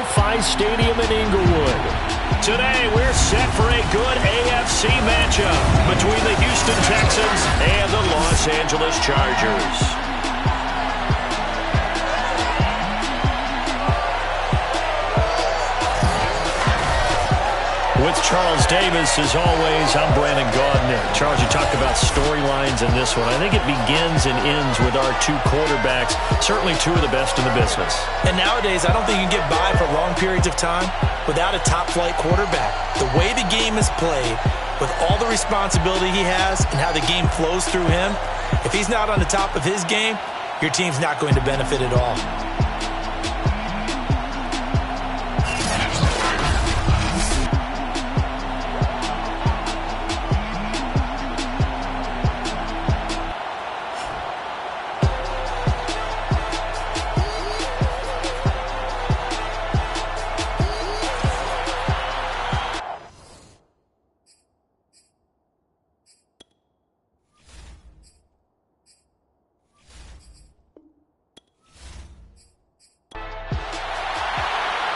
SoFi Stadium in Inglewood. Today, we're set for a good AFC matchup between the Houston Texans and the Los Angeles Chargers. With Charles Davis, as always, I'm Brandon Gaudner. Charles, you talked about storylines in this one. I think it begins and ends with our two quarterbacks, certainly two of the best in the business. And nowadays, I don't think you can get by for long periods of time without a top-flight quarterback. The way the game is played, with all the responsibility he has and how the game flows through him, if he's not on the top of his game, your team's not going to benefit at all.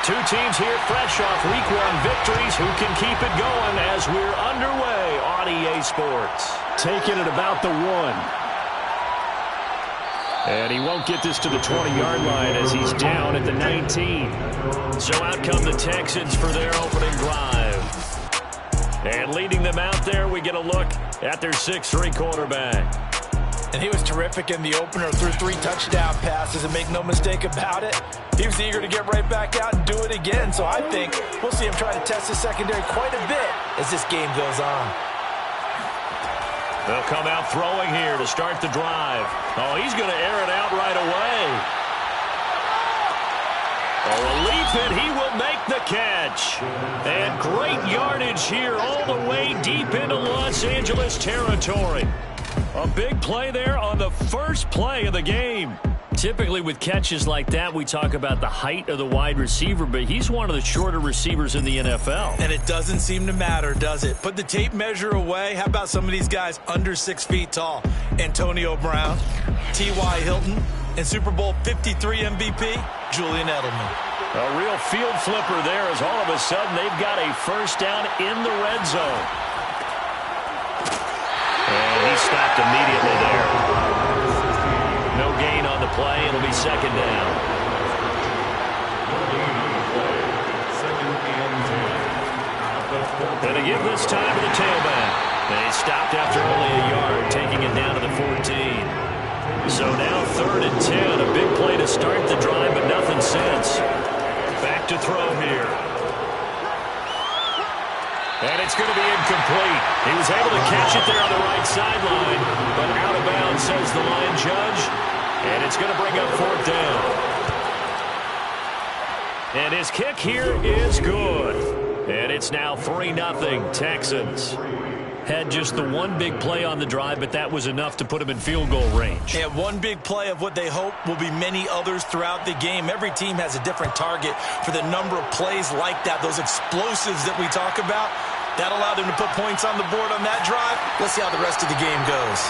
Two teams here fresh off Week 1 victories who can keep it going as we're underway on EA Sports. Taking it about the 1. And he won't get this to the 20-yard line as he's down at the 19. So out come the Texans for their opening drive. And leading them out there, we get a look at their 6'3 quarterback. And he was terrific in the opener, threw 3 touchdown passes, and make no mistake about it, he was eager to get right back out and do it again. So I think we'll see him try to test his secondary quite a bit as this game goes on. They'll come out throwing here to start the drive. Oh, he's going to air it out right away. A relief hit, he will make the catch. And great yardage here all the way deep into Los Angeles territory. A big play there on the first play of the game. Typically with catches like that, we talk about the height of the wide receiver, but he's one of the shorter receivers in the NFL. And it doesn't seem to matter, does it? Put the tape measure away. How about some of these guys under 6 feet tall? Antonio Brown, T.Y. Hilton, and Super Bowl 53 MVP, Julian Edelman. A real field flipper there as all of a sudden they've got a first down in the red zone. And he stopped immediately there. No gain on the play. It'll be second down. And to give this time to the tailback. And he stopped after only a yard, taking it down to the 14. So now 3rd and 10. A big play to start the drive, but nothing since. Back to throw here. And it's going to be incomplete. He was able to catch it there on the right sideline, but out of bounds, says the line judge. And it's going to bring up 4th down. And his kick here is good. And it's now 3-0 Texans. Had just the one big play on the drive, but that was enough to put him in field goal range. Yeah, one big play of what they hope will be many others throughout the game. Every team has a different target for the number of plays like that, those explosives that we talk about. That allowed them to put points on the board on that drive. Let's see how the rest of the game goes.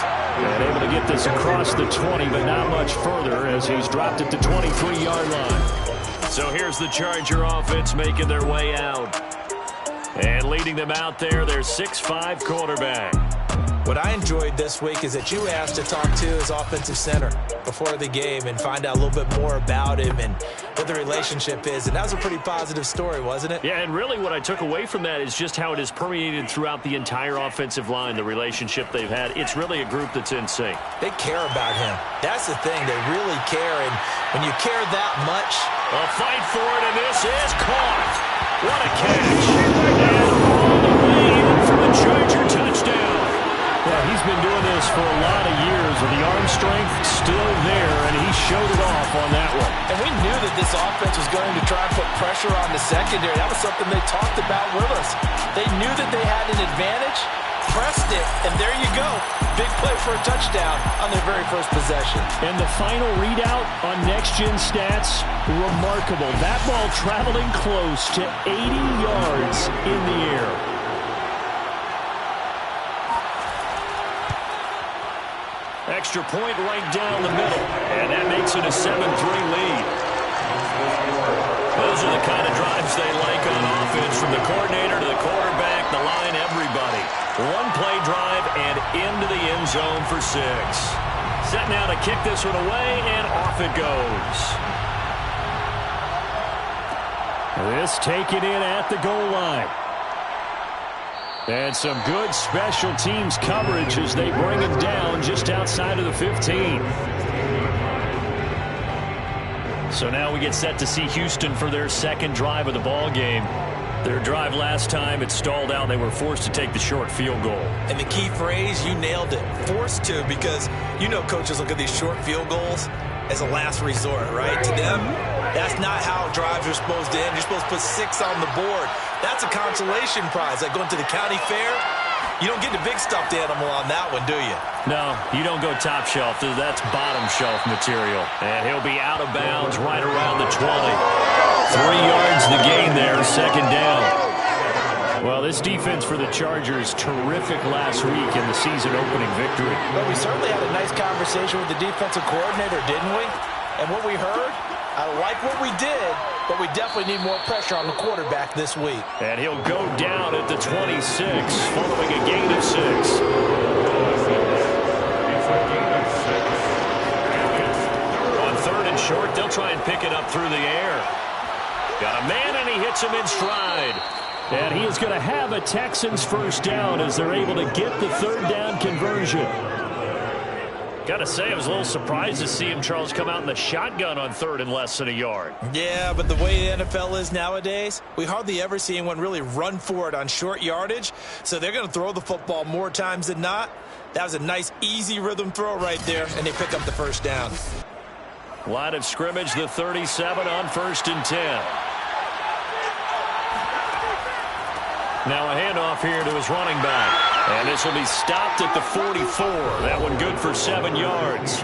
And able to get this across the 20, but not much further as he's dropped it to 23-yard line. So here's the Charger offense making their way out. And leading them out there, their 6'5 quarterback. What I enjoyed this week is that you asked to talk to his offensive center before the game and find out a little bit more about him and what the relationship is. And that was a pretty positive story, wasn't it? Yeah, and really what I took away from that is just how it has permeated throughout the entire offensive line, the relationship they've had. It's really a group that's in sync. They care about him. That's the thing. They really care. And when you care that much... A fight for it, and this is caught. What a catch. And all the way in for the Charger touchdown. Well, he's been doing this for a lot of years, with the arm strength still there, and he showed it off on that one. And we knew that this offense was going to try and put pressure on the secondary. That was something they talked about with us. They knew that they had an advantage, pressed it, and there you go. Big play for a touchdown on their very first possession. And the final readout on next-gen stats, remarkable. That ball traveling close to 80 yards in the air. Extra point right down the middle, and that makes it a 7-3 lead. Those are the kind of zone for 6. Set now to kick this one away, and off it goes. This taken in at the goal line. And some good special teams coverage as they bring him down just outside of the 15. So now we get set to see Houston for their second drive of the ball game. Their drive last time, it stalled out. They were forced to take the short field goal. And the key phrase, you nailed it, forced to, because you know coaches look at these short field goals as a last resort, right? To them, that's not how drives are supposed to end. You're supposed to put 6 on the board. That's a consolation prize. Like going to the county fair, you don't get the big stuffed animal on that one, do you? No, you don't go top shelf. That's bottom shelf material. And he'll be out of bounds right around the 20. 3 yards the gain there, second down. Well, this defense for the Chargers, terrific last week in the season-opening victory. But we certainly had a nice conversation with the defensive coordinator, didn't we? And what we heard, I like what we did, but we definitely need more pressure on the quarterback this week. And he'll go down at the 26, following a gain of 6. On 3rd and short, they'll try and pick it up through the air. Got a man, and he hits him in stride. And he is going to have a Texans first down as they're able to get the 3rd down conversion. Got to say, I was a little surprised to see him, Charles, come out in the shotgun on 3rd and less than a yard. Yeah, but the way the NFL is nowadays, we hardly ever see anyone really run for it on short yardage. So they're going to throw the football more times than not. That was a nice, easy rhythm throw right there, and they pick up the first down. Line of scrimmage, the 37 on 1st and 10. Now a handoff here to his running back. And this will be stopped at the 44. That one good for 7 yards.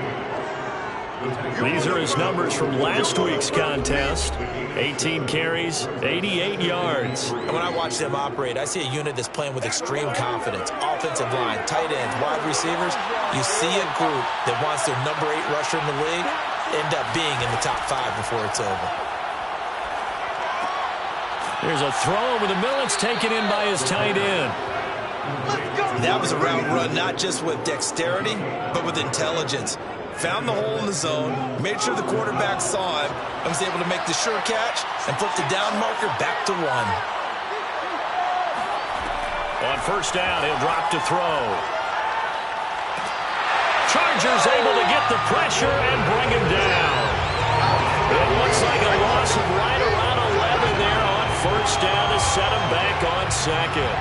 These are his numbers from last week's contest. 18 carries, 88 yards. And when I watch them operate, I see a unit that's playing with extreme confidence. Offensive line, tight ends, wide receivers. You see a group that wants their number 8 rusher in the league end up being in the top 5 before it's over. There's a throw over the middle. It's taken in by his tight end. That was a route run not just with dexterity, but with intelligence. Found the hole in the zone, made sure the quarterback saw him, and was able to make the sure catch and flip the down marker back to 1. On 1st down, he'll drop to throw. Chargers able to get the pressure and bring him down. It looks like a loss of right around 11 there on 1st down to set him back on 2nd.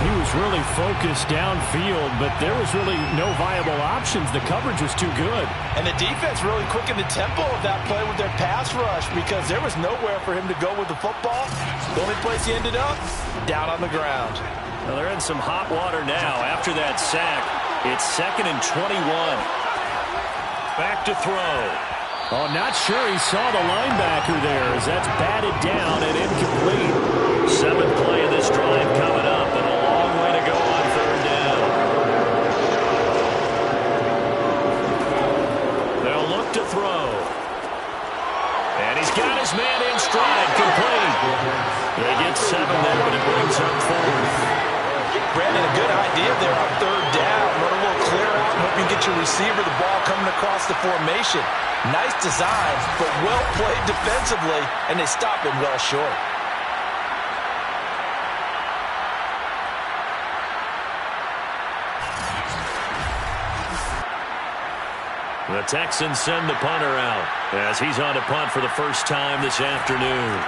He was really focused downfield, but there was really no viable options. The coverage was too good. And the defense really quickened the tempo of that play with their pass rush because there was nowhere for him to go with the football. The only place he ended up, down on the ground. Well, they're in some hot water now. After that sack, it's 2nd and 21. Back to throw. Oh, not sure he saw the linebacker there as that's batted down and incomplete. 7th play of this drive coming up, and a long way to go on 3rd down. They'll look to throw. And he's got his man in stride, complete. They get 7 there, but it brings up 4th. Brandon, a good idea there on 3rd down. Run a little clear out and hope you get your receiver the ball coming across the formation. Nice design, but well played defensively, and they stop him well short. The Texans send the punter out as he's on to punt for the first time this afternoon.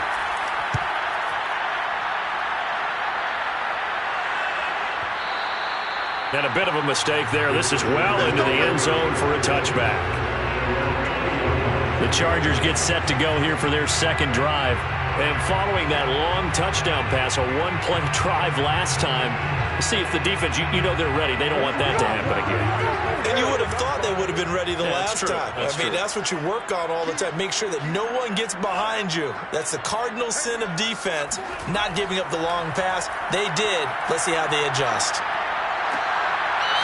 And a bit of a mistake there. This is well into the end zone for a touchback. The Chargers get set to go here for their second drive. And following that long touchdown pass, a one-play drive last time, see if the defense, you know they're ready. They don't want that to happen again. And you would have thought they would have been ready the last true. time. I mean, that's what you work on all the time. Make sure that no one gets behind you. That's the cardinal sin of defense, not giving up the long pass. They did. Let's see how they adjust.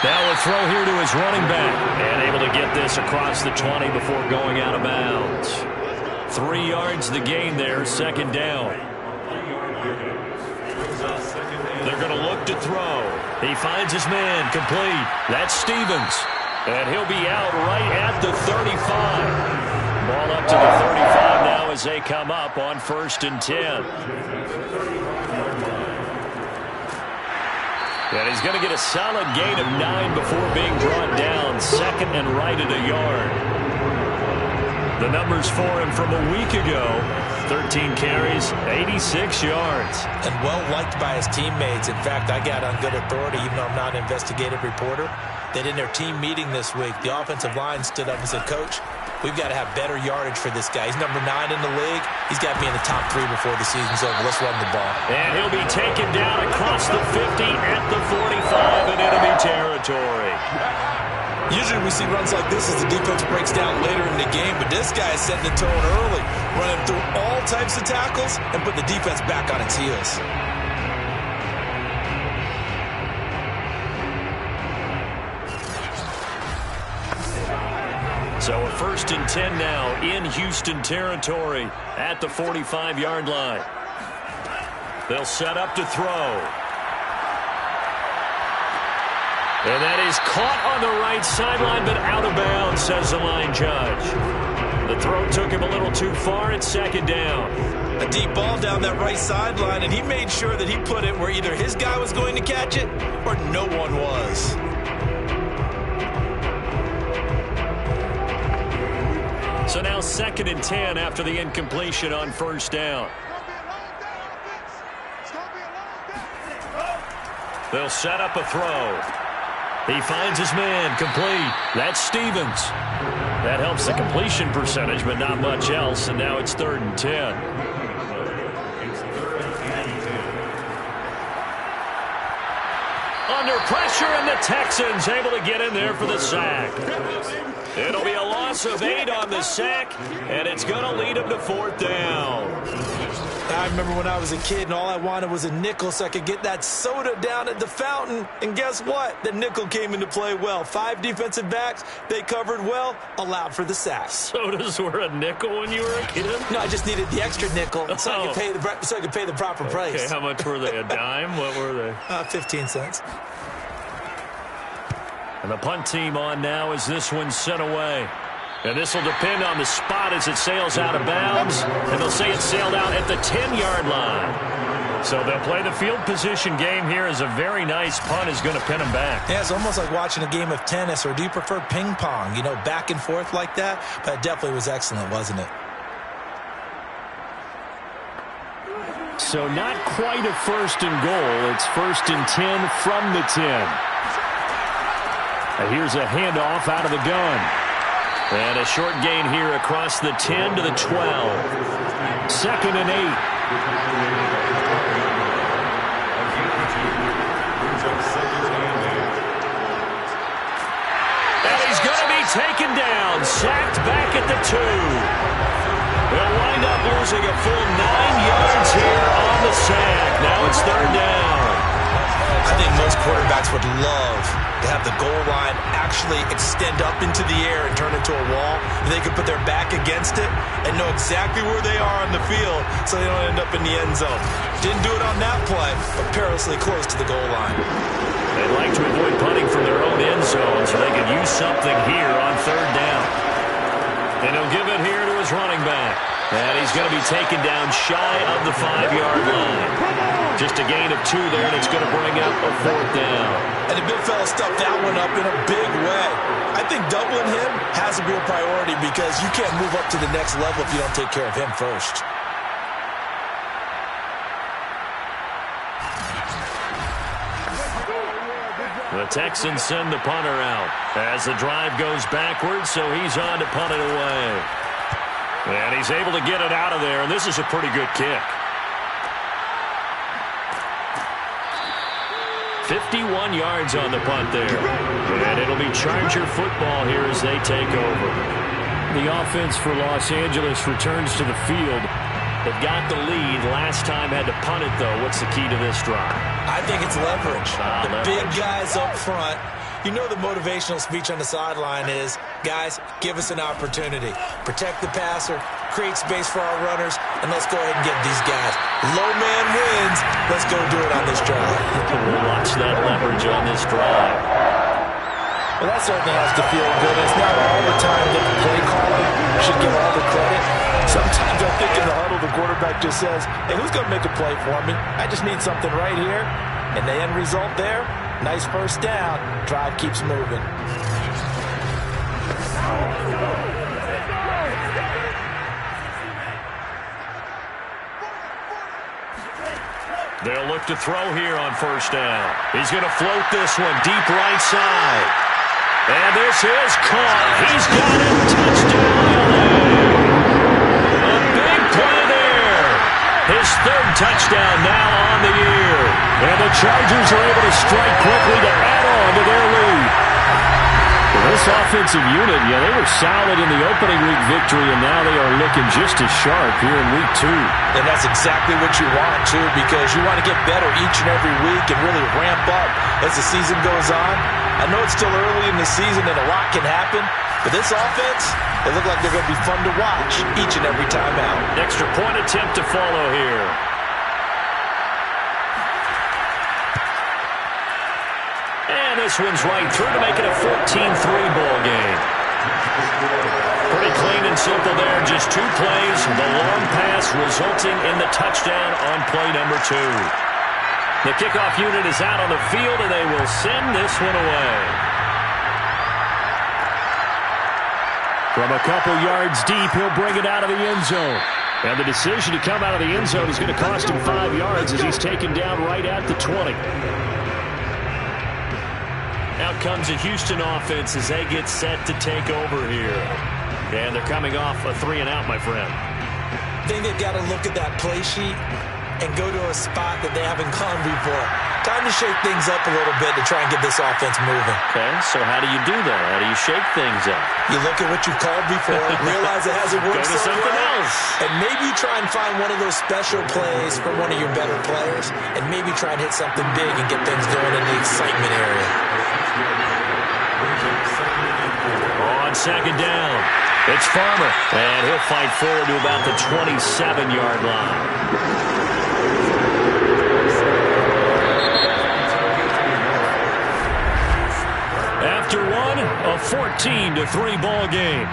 Now a throw here to his running back. And able to get this across the 20 before going out of bounds. 3 yards the gain there, second down. They're going to look to throw. He finds his man, complete. That's Stevens. And he'll be out right at the 35. Ball up to the 35 now as they come up on 1st and 10. And he's going to get a solid gain of 9 before being brought down. 2nd and right at a yard. The numbers for him from a week ago: 13 carries, 86 yards. And well liked by his teammates. In fact, I got on good authority, even though I'm not an investigative reporter, that in their team meeting this week, the offensive line stood up and said, "Coach, we've got to have better yardage for this guy. He's number 9 in the league. He's got to be in the top 3 before the season's over. Let's run the ball." And he'll be taken down across the 50 at the 45 in enemy territory. Usually we see runs like this as the defense breaks down later in the game, but this guy is setting the tone early, running through all types of tackles and put the defense back on its heels. So a 1st and 10 now in Houston territory at the 45-yard line. They'll set up to throw. And that is caught on the right sideline, but out of bounds, says the line judge. The throw took him a little too far. It's 2nd down. A deep ball down that right sideline, and he made sure that he put it where either his guy was going to catch it or no one was. So now 2nd and 10 after the incompletion on 1st down. They'll set up a throw. He finds his man, complete. That's Stevens. That helps the completion percentage, but not much else, and now it's 3rd and 10. Under pressure, and the Texans able to get in there for the sack. It'll be a loss of 8 on the sack, and it's going to lead them to 4th down. I remember when I was a kid and all I wanted was a nickel so I could get that soda down at the fountain. And guess what? The nickel came into play well. 5 defensive backs, they covered well, allowed for the sack. Sodas were a nickel when you were a kid? No, I just needed the extra nickel so I could pay the proper price. Okay, how much were they? A dime? What were they? 15 cents. And the punt team on now as this one's sent away. And this will depend on the spot as it sails out of bounds. And they'll say it sailed out at the 10-yard line. So they'll play the field position game here as a very nice punt is going to pin them back. Yeah, it's almost like watching a game of tennis, or do you prefer ping pong? You know, back and forth like that? But it definitely was excellent, wasn't it? So not quite a 1st and goal. It's 1st and 10 from the 10. And here's a handoff out of the gun. And a short gain here across the 10 to the 12. 2nd and 8. And he's going to be taken down. Sacked back at the 2. They'll wind up losing a full 9 yards here on the sack. Now it's 3rd down. I think most quarterbacks would love to have the goal line actually extend up into the air and turn into a wall. They could put their back against it and know exactly where they are on the field so they don't end up in the end zone. Didn't do it on that play, but perilously close to the goal line. They'd like to avoid punting from their own end zone so they could use something here on 3rd down. And he'll give it here to his running back. And he's going to be taken down shy of the 5-yard line. Just a gain of 2 there, and it's going to bring up a 4th down. And the big fella stuffed that one up in a big way. I think doubling him has to be a priority because you can't move up to the next level if you don't take care of him first. The Texans send the punter out as the drive goes backwards, so he's on to punt it away. And he's able to get it out of there, and this is a pretty good kick. 51 yards on the punt there. And it'll be Charger football here as they take over. The offense for Los Angeles returns to the field. They've got the lead. Last time had to punt it, though. What's the key to this drive? I think it's leverage. Leverage. Big guys up front. You know the motivational speech on the sideline is, guys, give us an opportunity. Protect the passer, create space for our runners, and let's go ahead and get these guys. Low man wins. Let's go do it on this drive. We'll watch that leverage on this drive. Well, that certainly has to feel good. It's not all the time that the play caller should get all the credit. Sometimes I think in the huddle, the quarterback just says, hey, who's going to make a play for me? I just need something right here. And the end result there, nice first down. Drive keeps moving. They'll look to throw here on first down. He's going to float this one deep right side. And this is caught. He's got it. Touchdown, LA. A big play there. His third touchdown now on the year. And the Chargers are able to strike quickly to add on to their lead. This offensive unit, they were solid in the opening week victory, and now they are looking just as sharp here in week 2. And that's exactly what you want, too, because you want to get better each and every week and really ramp up as the season goes on. I know it's still early in the season and a lot can happen, but this offense, they look like they're going to be fun to watch each and every time out. Extra point attempt to follow here. And this one's right through to make it a 14-3 ball game. Pretty clean and simple there. Just 2 plays. The long pass resulting in the touchdown on play number 2. The kickoff unit is out on the field, and they will send this one away. From a couple yards deep, he'll bring it out of the end zone. And the decision to come out of the end zone is going to cost him 5 yards as he's taken down right at the 20. Out comes a Houston offense as they get set to take over here. And they're coming off a 3-and-out, my friend. I think they've got to look at that play sheet and go to a spot that they haven't gone before. Time to shake things up a little bit to try and get this offense moving. Okay, so how do you do that? How do you shake things up? You look at what you've called before, realize it hasn't worked so something well, else. And maybe you try and find one of those special plays from one of your better players, and maybe try and hit something big and get things going in the excitement area. On second down, it's Farmer, and he'll fight forward to about the 27-yard line. After one, a 14-3 ball game.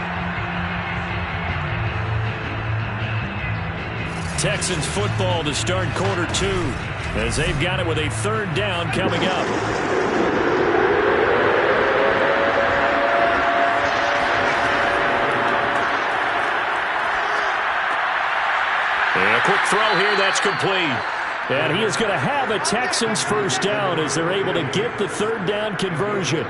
Texans football to start quarter 2 as they've got it with a third down coming up. And a quick throw here, that's complete. And he is going to have a Texans first down as they're able to get the third down conversion.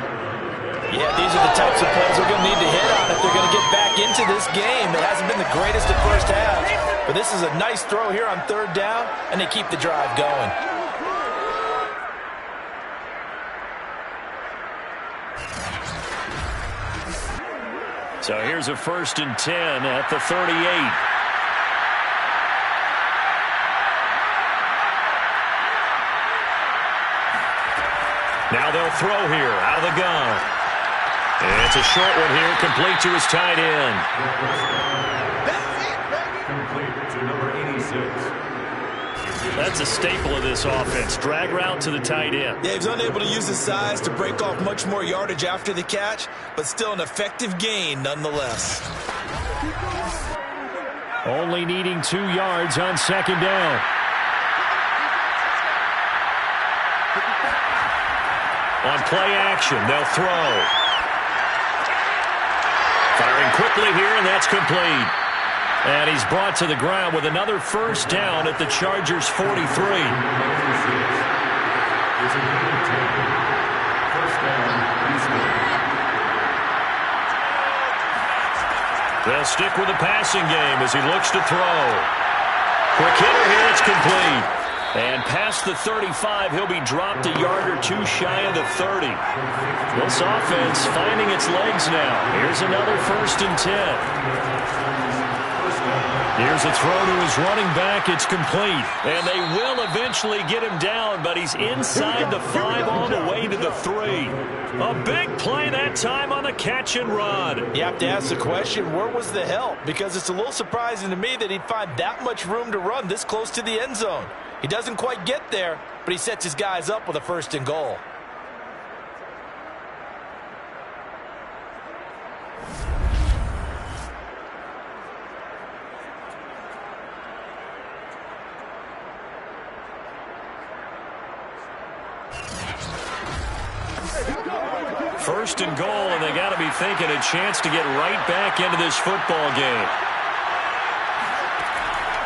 Yeah, these are the types of plays they're going to need to hit on if they're going to get back into this game. It hasn't been the greatest at first half, but this is a nice throw here on third down, and they keep the drive going. So here's a 1st and 10 at the 38. Now they'll throw here out of the gun. And it's a short one here, complete to his tight end. Complete to number 86. That's a staple of this offense. Drag route to the tight end. Yeah, he's unable to use his size to break off much more yardage after the catch, but still an effective gain nonetheless. Only needing 2 yards on second down. On play action, they'll throw. Firing quickly here, and that's complete. And he's brought to the ground with another first down at the Chargers' 43. They'll stick with the passing game as he looks to throw. Quick hitter here, it's complete. And past the 35, he'll be dropped a yard or 2 shy of the 30. This offense finding its legs now. Here's another 1st and 10. Here's a throw to his running back. It's complete. And they will eventually get him down, but he's inside the 5 all the way to the 3. A big play that time on the catch and run. You have to ask the question, where was the help? Because it's a little surprising to me that he'd find that much room to run this close to the end zone. He doesn't quite get there, but he sets his guys up with a 1st and goal. First and goal, and they got to be thinking a chance to get right back into this football game.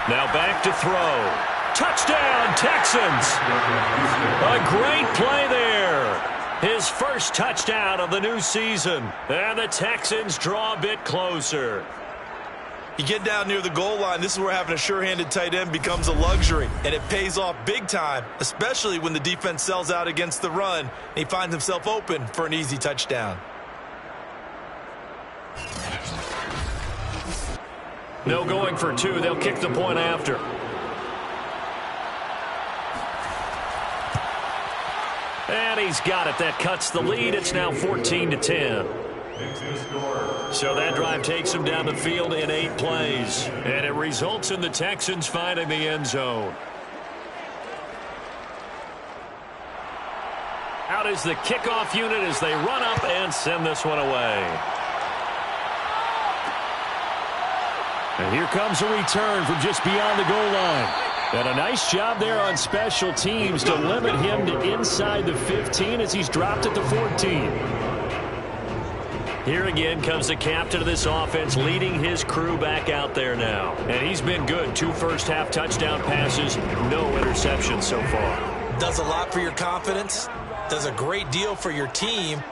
Now back to throw. Touchdown, Texans! A great play there. His first touchdown of the new season. And the Texans draw a bit closer. You get down near the goal line, this is where having a sure-handed tight end becomes a luxury, and it pays off big time, especially when the defense sells out against the run, and he finds himself open for an easy touchdown. No going for 2. They'll kick the point after. And he's got it. That cuts the lead. It's now 14-10. So that drive takes him down the field in 8 plays. And it results in the Texans finding the end zone. Out is the kickoff unit as they run up and send this one away. And here comes a return from just beyond the goal line. And a nice job there on special teams to limit him to inside the 15 as he's dropped at the 14. Here again comes the captain of this offense leading his crew back out there now. And he's been good. 2 first-half touchdown passes, no interceptions so far. Does a lot for your confidence, does a great deal for your team,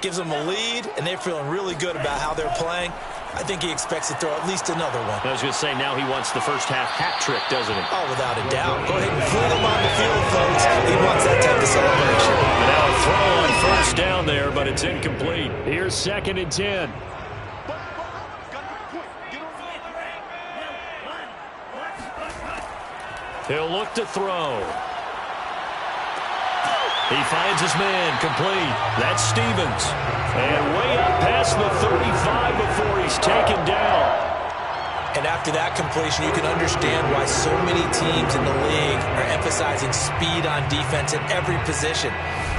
gives them a lead, and they're feeling really good about how they're playing. I think he expects to throw at least another one. I was going to say, now he wants the first-half hat trick, doesn't he? Oh, without a doubt. Go ahead and fling him on the field, folks. He wants that type of celebration. And now a throw on first down there, but it's incomplete. Here's 2nd and 10. He'll look to throw. He finds his man, complete. That's Stevens. And way up past the 35 before he's taken down. And after that completion, you can understand why so many teams in the league are emphasizing speed on defense at every position.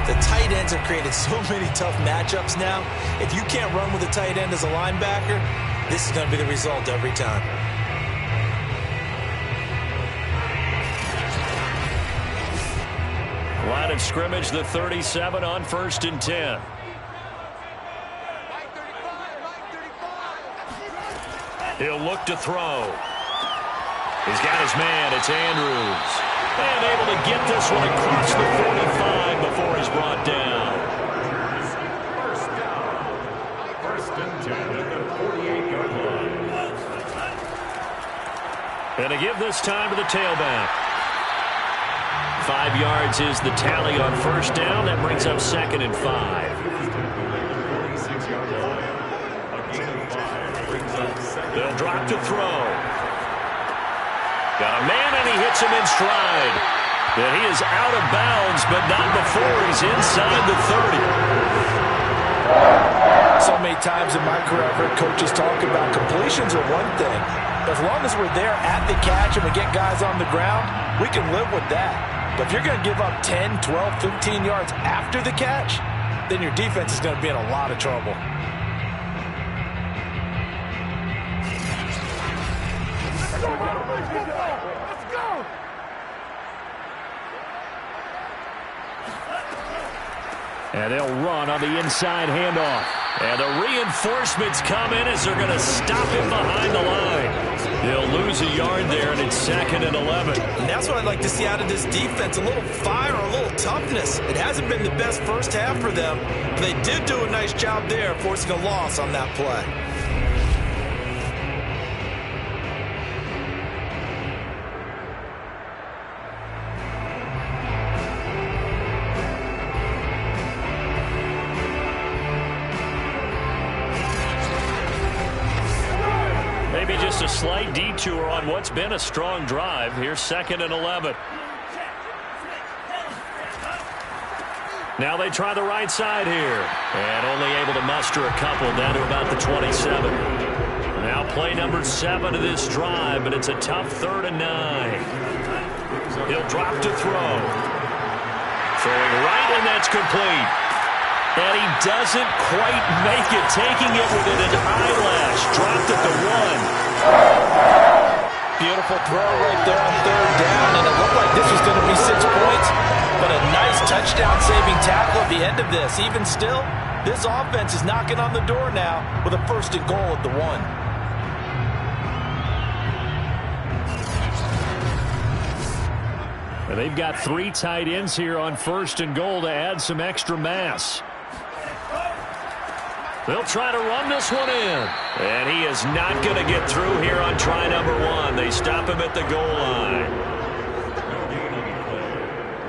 The tight ends have created so many tough matchups now. If you can't run with a tight end as a linebacker, this is going to be the result every time. Line of scrimmage, the 37 on 1st and 10. He'll look to throw. He's got his man. It's Andrews. And able to get this one across the 45 before he's brought down. First and 10 at the 48-yard line. And to give this time to the tailback. 5 yards is the tally on first down. That brings up 2nd and 5. They'll drop to throw. Got a man, and he hits him in stride. And he is out of bounds, but not before he's inside the 30. So many times in my career, I've heard coaches talk about completions are one thing. As long as we're there at the catch and we get guys on the ground, we can live with that. But if you're going to give up 10, 12, 15 yards after the catch, then your defense is going to be in a lot of trouble. Let's go! And they'll run on the inside handoff. And the reinforcements come in as they're going to stop him behind the line. They'll lose a yard there, and it's 2nd and 11. And that's what I'd like to see out of this defense, a little fire, a little toughness. It hasn't been the best first half for them, but they did do a nice job there, forcing a loss on that play. slight detour on what's been a strong drive. Here's 2nd and 11. Now they try the right side here. And only able to muster a couple down to about the 27. Now play number 7 of this drive, but it's a tough 3rd and 9. He'll drop to throw. Throwing right, and that's complete. And he doesn't quite make it, taking it with an eyelash. Dropped at the 1. Beautiful throw right there on 3rd down, and it looked like this was going to be 6 points. But a nice touchdown-saving tackle at the end of this. Even still, this offense is knocking on the door now with a 1st and goal at the 1. And they've got 3 tight ends here on 1st and goal to add some extra mass. They'll try to run this one in. And he is not going to get through here on try number 1. They stop him at the goal line.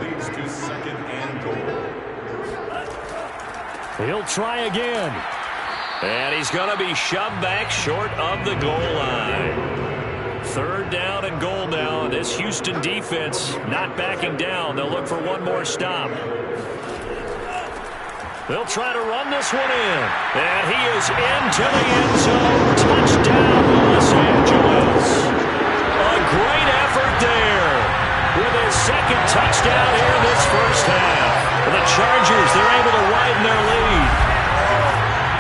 Leads to 2nd and goal. He'll try again. And he's going to be shoved back short of the goal line. 3rd down and goal now. This Houston defense not backing down. They'll look for one more stop. They'll try to run this one in. And he is into the end zone. Touchdown, Los Angeles. A great effort there with his 2nd touchdown here in this 1st half. The Chargers, they're able to widen their lead.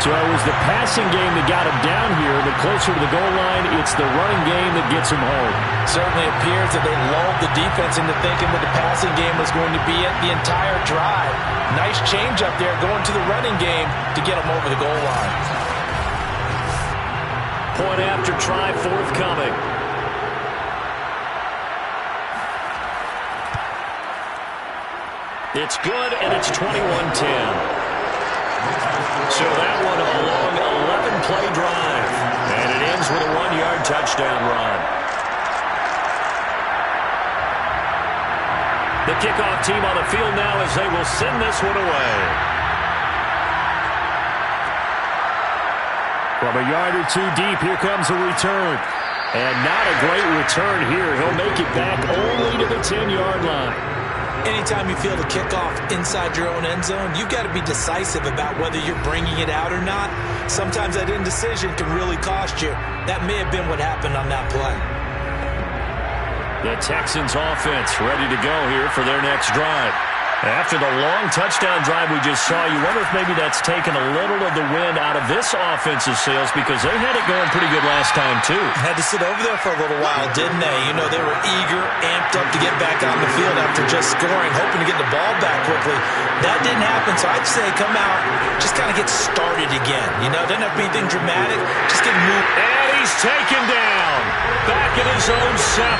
So it was the passing game that got him down here, but closer to the goal line, it's the running game that gets him home. Certainly appears that they lulled the defense into thinking that the passing game was going to be it the entire drive. Nice change up there going to the running game to get him over the goal line. Point after try forthcoming. It's good, and it's 21-10. So that one a long 11-play drive. And it ends with a 1-yard touchdown run. The kickoff team on the field now as they will send this one away. From a yard or 2 deep, here comes a return. And not a great return here. He'll make it back only to the 10-yard line. Anytime you feel the kickoff inside your own end zone, you've got to be decisive about whether you're bringing it out or not. Sometimes that indecision can really cost you. That may have been what happened on that play. The Texans offense ready to go here for their next drive. After the long touchdown drive we just saw, you wonder if maybe that's taken a little of the wind out of this offensive sails because they had it going pretty good last time too. Had to sit over there for a little while, didn't they? You know, they were eager, amped up to get back on the field after just scoring, hoping to get the ball back quickly. That didn't happen, so I'd say come out, just kind of get started again. You know, doesn't have to be anything dramatic, just get moved. And he's taken down back at his own 7.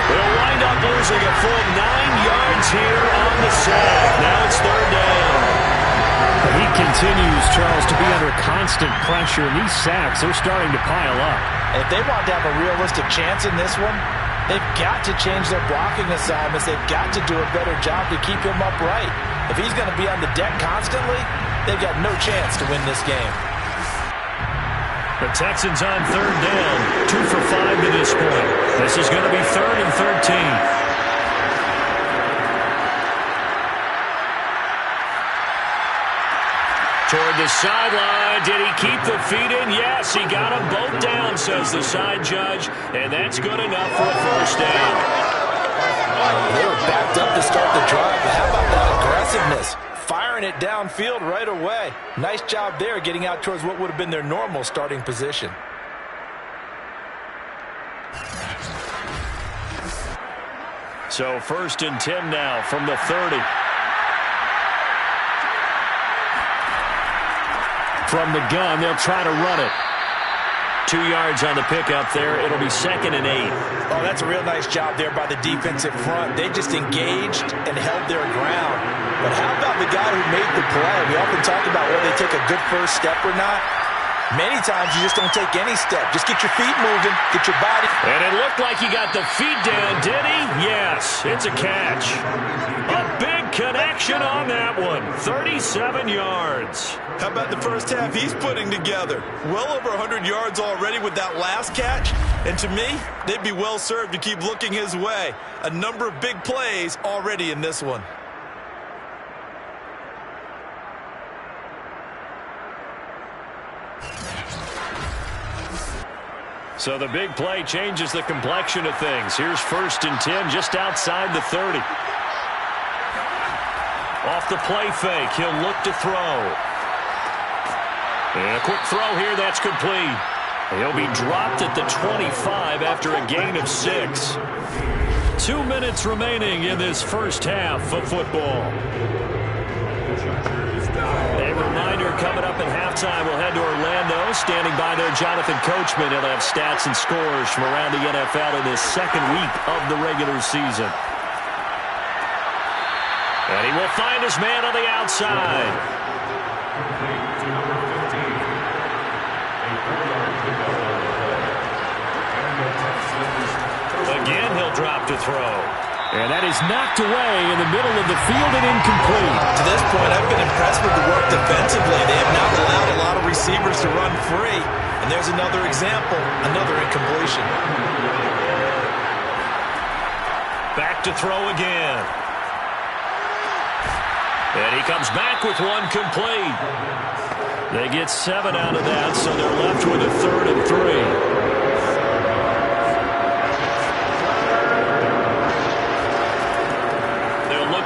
They'll wind up losing a full 9 yards here on the sack. Now it's 3rd down. He continues, Charles, to be under constant pressure. And these sacks, they're starting to pile up. If they want to have a realistic chance in this one, they've got to change their blocking assignments. They've got to do a better job to keep him upright. If he's going to be on the deck constantly, they've got no chance to win this game. The Texans on 3rd down, 2 for 5 to this point. This is going to be 3rd and 13. Toward the sideline. Did he keep the feet in? Yes, he got them both down, says the side judge. And that's good enough for a 1st down. They were backed up to start the drive, but how about that aggressiveness? Firing it downfield right away. Nice job there getting out towards what would have been their normal starting position. So 1st and 10 now from the 30. From the gun, they'll try to run it. 2 yards on the pickup there. It'll be 2nd and 8. Oh, that's a real nice job there by the defensive front. They just engaged and held their ground. But how about the guy who made the play? We often talk about whether they take a good first step or not. Many times you just don't take any step. Just get your feet moving, get your body. And it looked like he got the feet down, did he? Yes, it's a catch. A big connection on that one. 37 yards. How about the first half he's putting together? Well over 100 yards already with that last catch. And to me, they'd be well served to keep looking his way. A number of big plays already in this one. So the big play changes the complexion of things. Here's 1st and 10 just outside the 30. Off the play fake, he'll look to throw. And a quick throw here, that's complete. He'll be dropped at the 25 after a gain of 6. 2 minutes remaining in this first half of football. A reminder coming up at halftime. We'll head to Orlando. Standing by there, Jonathan Coachman. He'll have stats and scores from around the NFL in this second week of the regular season. And he will find his man on the outside. Again, he'll drop to throw. And that is knocked away in the middle of the field and incomplete. To this point, I've been impressed with the work defensively. They have not allowed a lot of receivers to run free. And there's another example, another incompletion. Back to throw again. And he comes back with one complete. They get 7 out of that, so they're left with a 3rd and 3.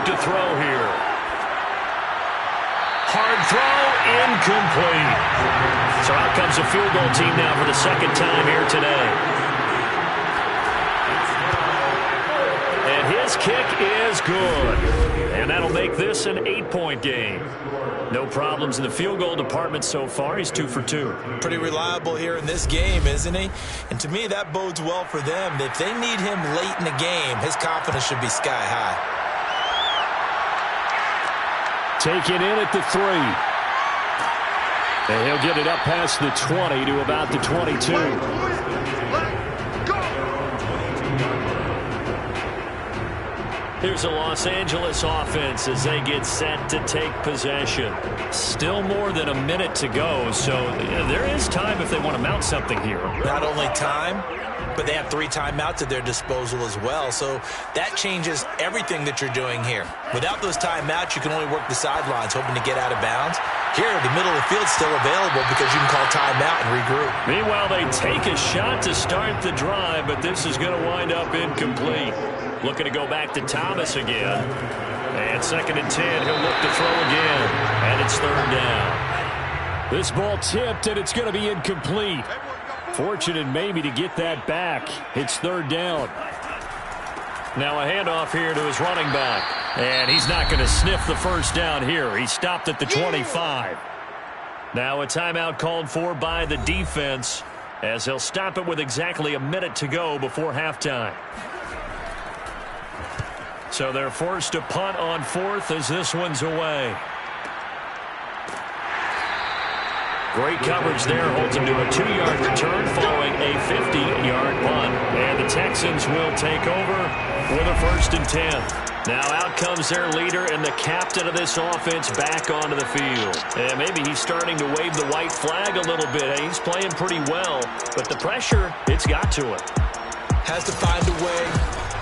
To throw here. Hard throw, incomplete. So out comes a field goal team now for the second time here today. And his kick is good. And that'll make this an 8-point game. No problems in the field goal department so far. He's 2 for 2. Pretty reliable here in this game, isn't he? And to me, that bodes well for them. If they need him late in the game, his confidence should be sky high. Taken in at the 3. And he'll get it up past the 20 to about the 22. Here's a Los Angeles offense as they get set to take possession. Still more than a minute to go, so there is time if they want to mount something here. Not only time, but they have 3 timeouts at their disposal as well. So that changes everything that you're doing here. Without those timeouts, you can only work the sidelines, hoping to get out of bounds. Here, the middle of the field's still available because you can call timeout and regroup. Meanwhile, they take a shot to start the drive, but this is going to wind up incomplete. Looking to go back to Thomas again. And 2nd and 10, he'll look to throw again. And it's 3rd down. This ball tipped, and it's going to be incomplete. Fortunate maybe to get that back. It's 3rd down. Now a handoff here to his running back. And he's not going to sniff the first down here. He stopped at the 25. Now a timeout called for by the defense as he'll stop it with exactly a minute to go before halftime. So they're forced to punt on 4th as this one's away. Great coverage there. Holds him to a 2-yard return following a 50-yard punt. And the Texans will take over with a 1st and 10. Now out comes their leader and the captain of this offense back onto the field. And maybe he's starting to wave the white flag a little bit. He's playing pretty well, but the pressure, it's got to him. Has to find a way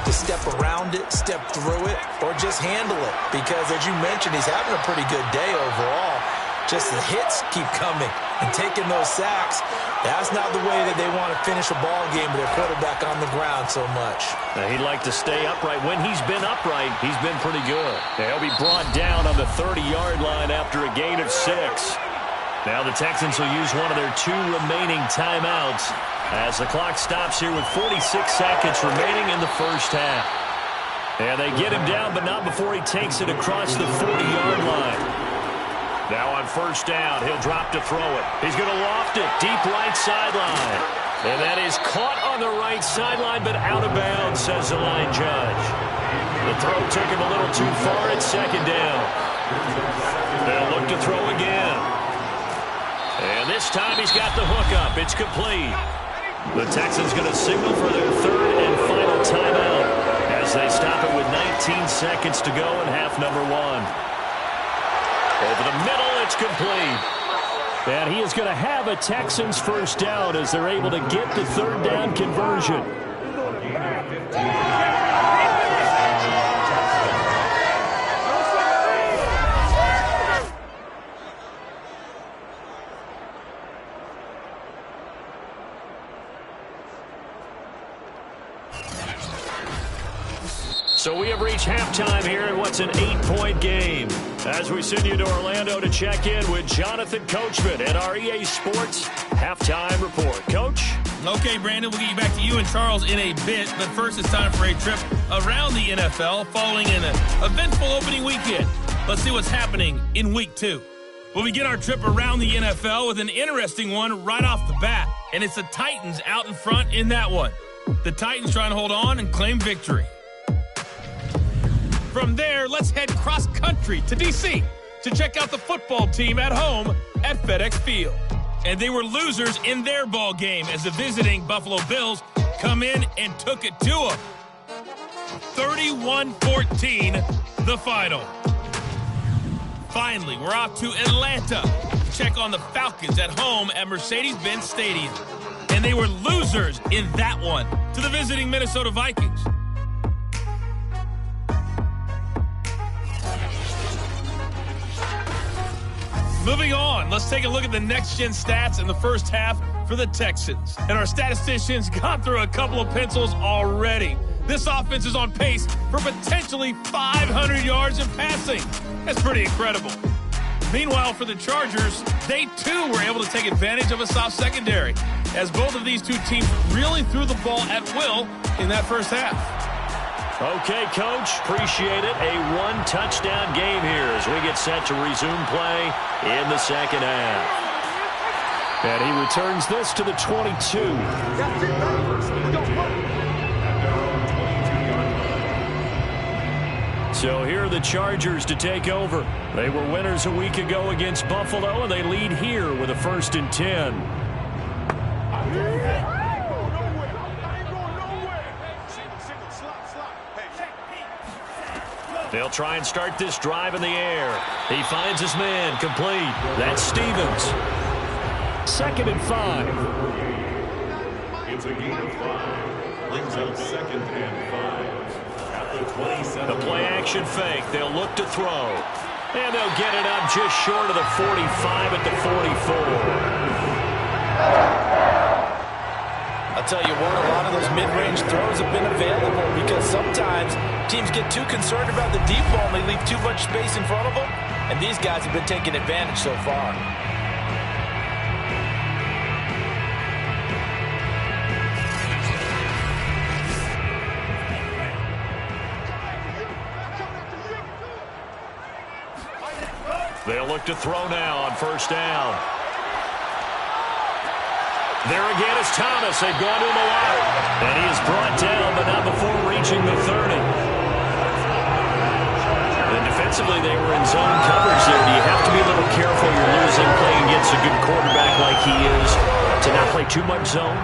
to step around it, step through it, or just handle it. Because as you mentioned, he's having a pretty good day overall. Just the hits keep coming and taking those sacks. That's not the way that they want to finish a ball game with their quarterback on the ground so much. Now, he'd like to stay upright. When he's been upright, he's been pretty good. He'll be brought down on the 30-yard line after a gain of 6. Now the Texans will use one of their 2 remaining timeouts as the clock stops here with 46 seconds remaining in the first half. And they get him down, but not before he takes it across the 40-yard line. Now on 1st down, he'll drop to throw it. He's going to loft it deep right sideline. And that is caught on the right sideline, but out of bounds, says the line judge. The throw took him a little too far at 2nd down. They'll look to throw again. And this time he's got the hook up. It's complete. The Texans going to signal for their 3rd and final timeout as they stop it with 19 seconds to go in half number one. Over the middle, it's complete. And he is going to have a Texans first down as they're able to get the third down conversion. So we have reached halftime here in what's an 8-point game. As we send you to Orlando to check in with Jonathan Coachman at our EA Sports Halftime Report. Coach? Okay, Brandon, we'll get you back to you and Charles in a bit. But first, it's time for a trip around the NFL following an eventful opening weekend. Let's see what's happening in Week 2. We'll begin our trip around the NFL with an interesting one right off the bat. And it's the Titans out in front in that one. The Titans trying to hold on and claim victory. From there, let's head cross-country to D.C. to check out the football team at home at FedEx Field. And they were losers in their ball game as the visiting Buffalo Bills come in and took it to them. 31-14, the final. Finally, we're off to Atlanta to check on the Falcons at home at Mercedes-Benz Stadium. And they were losers in that one to the visiting Minnesota Vikings. Moving on, let's take a look at the next-gen stats in the first half for the Texans. And our statisticians got through a couple of pencils already. This offense is on pace for potentially 500 yards in passing. That's pretty incredible. Meanwhile, for the Chargers, they too were able to take advantage of a soft secondary, as both of these two teams really threw the ball at will in that first half. Okay, Coach, appreciate it. A one-touchdown game here as we get set to resume play in the second half. And he returns this to the 22. So here are the Chargers to take over. They were winners a week ago against Buffalo, and they lead here with a 1st and 10. They'll try and start this drive in the air. He finds his man, complete. That's Stevens. 2nd and 5. It's a gain of 5. Brings up 2nd and 5. At the 27. The play action fake. They'll look to throw. And they'll get it up just short of the 45 at the 44. I'll tell you what, a lot of those mid-range throws have been available because sometimes teams get too concerned about the deep ball and they leave too much space in front of them, and these guys have been taking advantage so far. They'll look to throw now on 1st down. There again is Thomas. They've gone to him a lot. And he is brought down, but not before reaching the 30. And defensively, they were in zone coverage there. Do you have to be a little careful? You're losing playing against a good quarterback like he is to not play too much zone?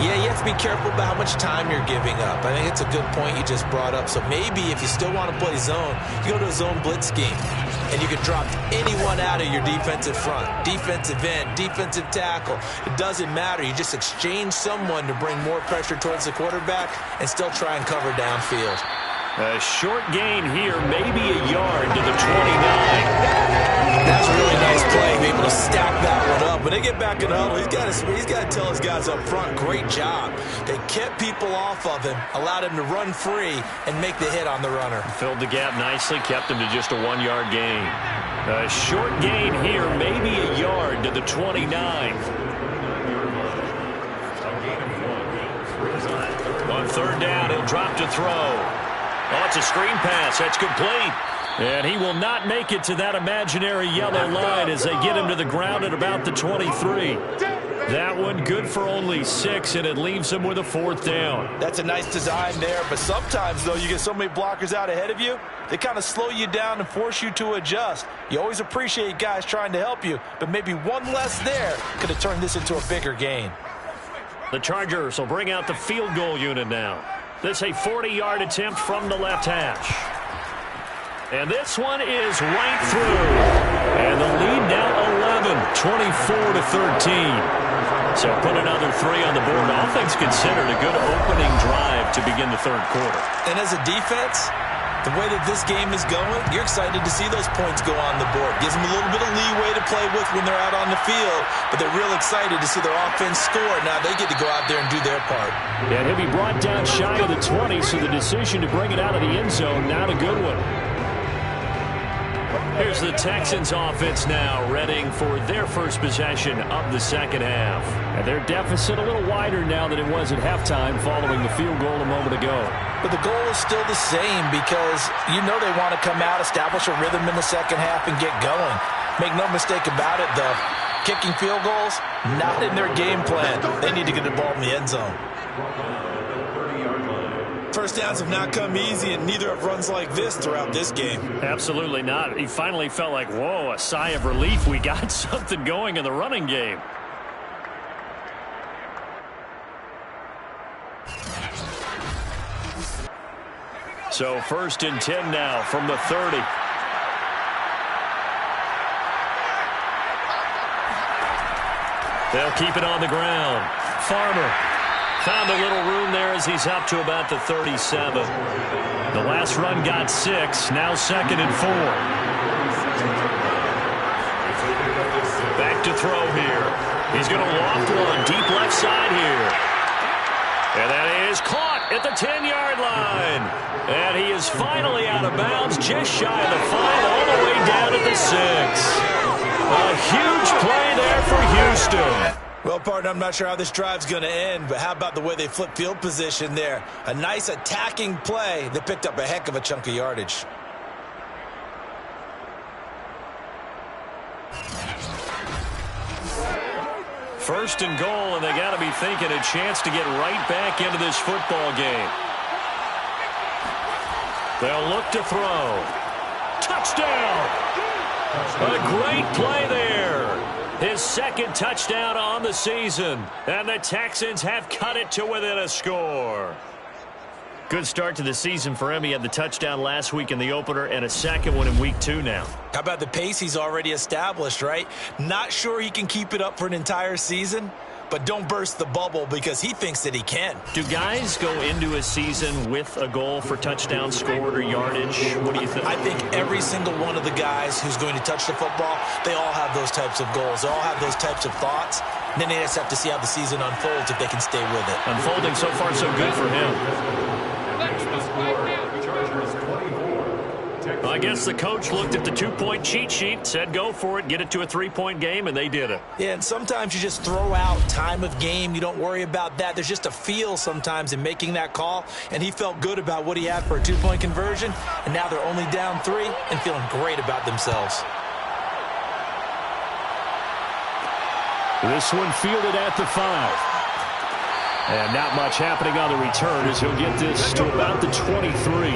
Yeah, you have to be careful about how much time you're giving up. I think it's a good point you just brought up. So maybe if you still want to play zone, you go to a zone blitz scheme. And you can drop anyone out of your defensive front. Defensive end, defensive tackle. It doesn't matter. You just exchange someone to bring more pressure towards the quarterback and still try and cover downfield. A short gain here, maybe a yard to the 29. That's a really nice play. Be able to stack that one up. When they get back in the huddle, he's got to tell his guys up front, great job. They kept people off of him, allowed him to run free, and make the hit on the runner. Filled the gap nicely, kept him to just a 1-yard gain. A short gain here, maybe a yard to the 29. On 3rd down, he'll drop to throw. Oh, it's a screen pass. That's complete. And he will not make it to that imaginary yellow line as they get him to the ground at about the 23. That one good for only 6, and it leaves him with a 4th down. That's a nice design there, but sometimes, though, you get so many blockers out ahead of you, they kind of slow you down and force you to adjust. You always appreciate guys trying to help you, but maybe one less there could have turned this into a bigger gain. The Chargers will bring out the field goal unit now. This a 40-yard attempt from the left hash. And this one is right through. And the lead now 11, 24-13. So put another 3 on the board. All things considered, a good opening drive to begin the third quarter. And as a defense, the way that this game is going, you're excited to see those points go on the board. Gives them a little bit of leeway to play with when they're out on the field, but they're real excited to see their offense score. Now they get to go out there and do their part. And he'll be brought down shy of the 20, so the decision to bring it out of the end zone, not a good one. Here's the Texans offense now, readying for their first possession of the second half. And their deficit a little wider now than it was at halftime following the field goal a moment ago. But the goal is still the same because you know they want to come out, establish a rhythm in the second half, and get going. Make no mistake about it, though. Kicking field goals, not in their game plan. They need to get the ball in the end zone. First downs have not come easy, and neither have runs like this throughout this game. Absolutely not. He finally felt like, whoa, a sigh of relief. We got something going in the running game. So 1st and 10 now from the 30. They'll keep it on the ground. Farmer found a little room there as he's up to about the 37. The last run got 6. Now 2nd and 4. Back to throw here. He's going to loft one deep left side here. And that is caught at the 10-yard line. And he is finally out of bounds, just shy of the 5, all the way down at the 6. A huge play there for Houston. Well, partner, I'm not sure how this drive's going to end, but how about the way they flip field position there? A nice attacking play that picked up a heck of a chunk of yardage. First and goal, and they got to be thinking a chance to get right back into this football game. They'll look to throw. Touchdown! A great play there. His 2nd touchdown on the season. And the Texans have cut it to within a score. Good start to the season for him. He had the touchdown last week in the opener and a 2nd one in week 2 now. How about the pace he's already established, right? Not sure he can keep it up for an entire season, but don't burst the bubble because he thinks that he can. Do guys go into a season with a goal for touchdown scored or yardage? What do you think? I think every single one of the guys who's going to touch the football, they all have those types of goals. They all have those types of thoughts. And then they just have to see how the season unfolds if they can stay with it. Unfolding so far so good for him. I guess the coach looked at the 2-point cheat sheet, said go for it, get it to a 3-point game, and they did it. Yeah, and sometimes you just throw out time of game. You don't worry about that. There's just a feel sometimes in making that call, and he felt good about what he had for a 2-point conversion, and now they're only down 3 and feeling great about themselves. This one fielded at the 5. And not much happening on the return as he'll get this to about the 23.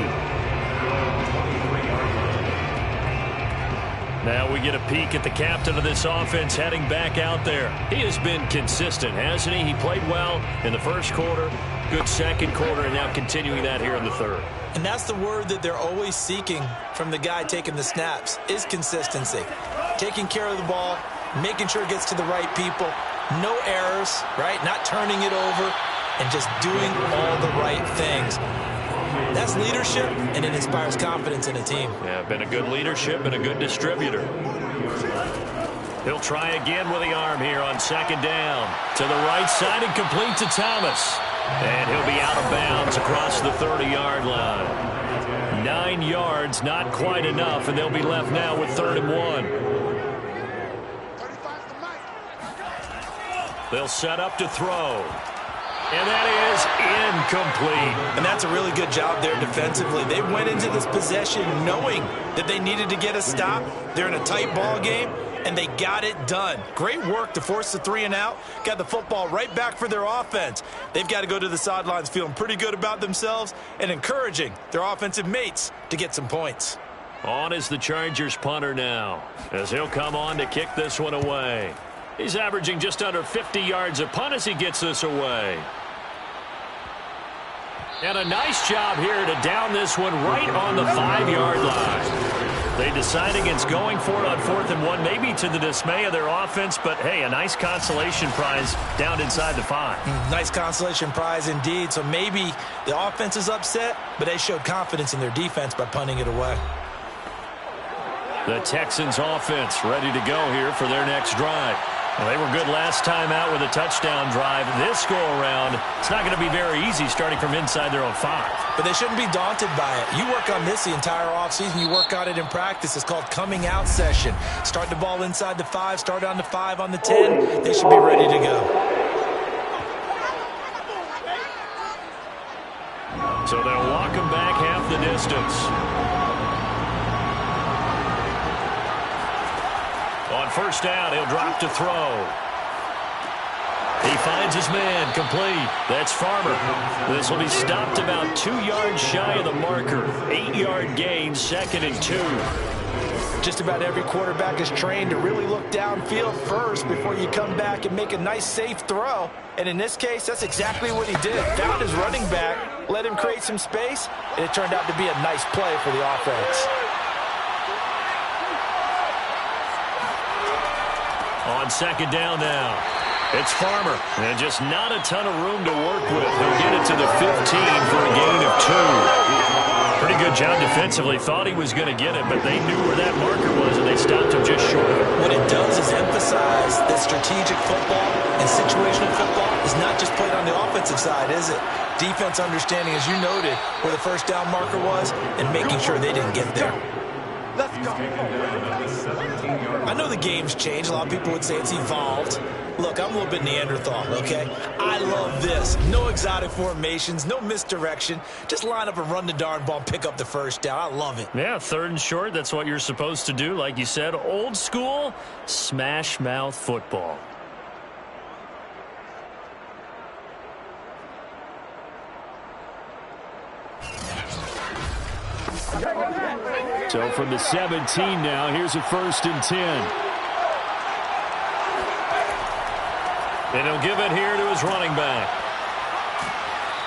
Now we get a peek at the captain of this offense heading back out there. He has been consistent, hasn't he? He played well in the first quarter, good second quarter, and now continuing that here in the third. And that's the word that they're always seeking from the guy taking the snaps, is consistency. Taking care of the ball, making sure it gets to the right people, no errors, right? Not turning it over, and just doing all the right things. That's leadership, and it inspires confidence in a team. Yeah, been a good leadership and a good distributor. He'll try again with the arm here on 2nd down. To the right side and complete to Thomas. And he'll be out of bounds across the 30-yard line. 9 yards, not quite enough, and they'll be left now with 3rd and 1. They'll set up to throw. And that is incomplete. And that's a really good job there defensively. They went into this possession knowing that they needed to get a stop. They're in a tight ball game, and they got it done. Great work to force the 3 and out. Got the football right back for their offense. They've got to go to the sidelines feeling pretty good about themselves and encouraging their offensive mates to get some points. On is the Chargers punter now, as he'll come on to kick this one away. He's averaging just under 50 yards a punt as he gets this away. And a nice job here to down this one right on the 5-yard line. They decide against going for it on 4th and 1, maybe to the dismay of their offense, but hey, a nice consolation prize down inside the 5. Nice consolation prize indeed. So maybe the offense is upset, but they showed confidence in their defense by punting it away. The Texans offense ready to go here for their next drive. Well, they were good last time out with a touchdown drive. This go-around, it's not going to be very easy starting from inside their own 5. But they shouldn't be daunted by it. You work on this the entire offseason. You work on it in practice. It's called coming out session. Start the ball inside the 5, start on the 5, on the 10. They should be ready to go. So they'll walk him back half the distance. On first down, he'll drop to throw. He finds his man, complete. That's Farmer. This will be stopped about 2 yards shy of the marker. 8-yard gain, 2nd and 2. Just about every quarterback is trained to really look downfield first before you come back and make a nice, safe throw. And in this case, that's exactly what he did. Found his running back, let him create some space, and it turned out to be a nice play for the offense. On 2nd down now, it's Farmer. And just not a ton of room to work with. He'll get it to the 15 for a gain of 2. Pretty good job defensively. Thought he was going to get it, but they knew where that marker was, and they stopped him just short. What it does is emphasize that strategic football and situational football is not just played on the offensive side, is it? Defense understanding, as you noted, where the first down marker was and making sure they didn't get there. Let's go. I know the game's changed. A lot of people would say it's evolved. Look, I'm a little bit Neanderthal, okay? I love this. No exotic formations, no misdirection. Just line up and run the darn ball and pick up the first down. I love it. Yeah, 3rd and short, that's what you're supposed to do. Like you said, old school, smash mouth football. So from the 17 now, here's a 1st and 10. And he'll give it here to his running back.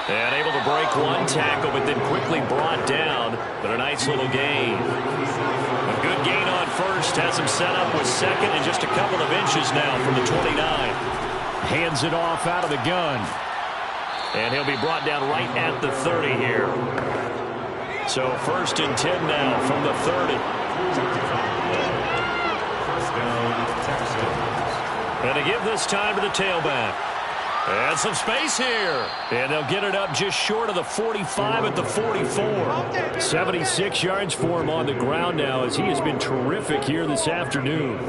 And able to break one tackle, but then quickly brought down. But a nice little gain. A good gain on 1st. Has him set up with 2nd and just a couple of inches now from the 29. Hands it off out of the gun. And he'll be brought down right at the 30 here. So 1st and 10 now from the 30. First down, Texans. And to give this time to the tailback. And some space here. And they'll get it up just short of the 45 at the 44. 76 yards for him on the ground now as he has been terrific here this afternoon.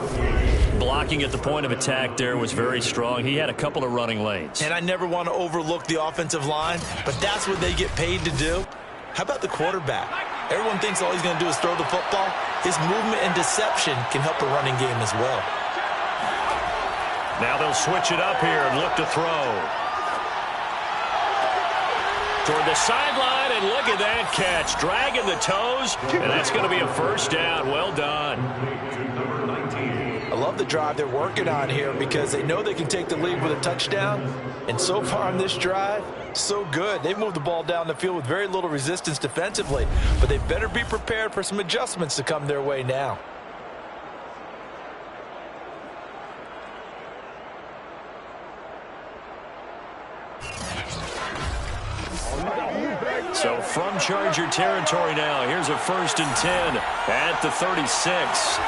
Blocking at the point of attack there was very strong. He had a couple of running lanes. And I never want to overlook the offensive line, but that's what they get paid to do. How about the quarterback? Everyone thinks all he's going to do is throw the football. His movement and deception can help a running game as well. Now they'll switch it up here and look to throw. Toward the sideline, and look at that catch. Dragging the toes, and that's going to be a 1st down. Well done. I love the drive they're working on here because they know they can take the lead with a touchdown. And so far on this drive, so good. They've moved the ball down the field with very little resistance defensively, but they better be prepared for some adjustments to come their way now. So from Charger territory now, here's a 1st and 10 at the 36.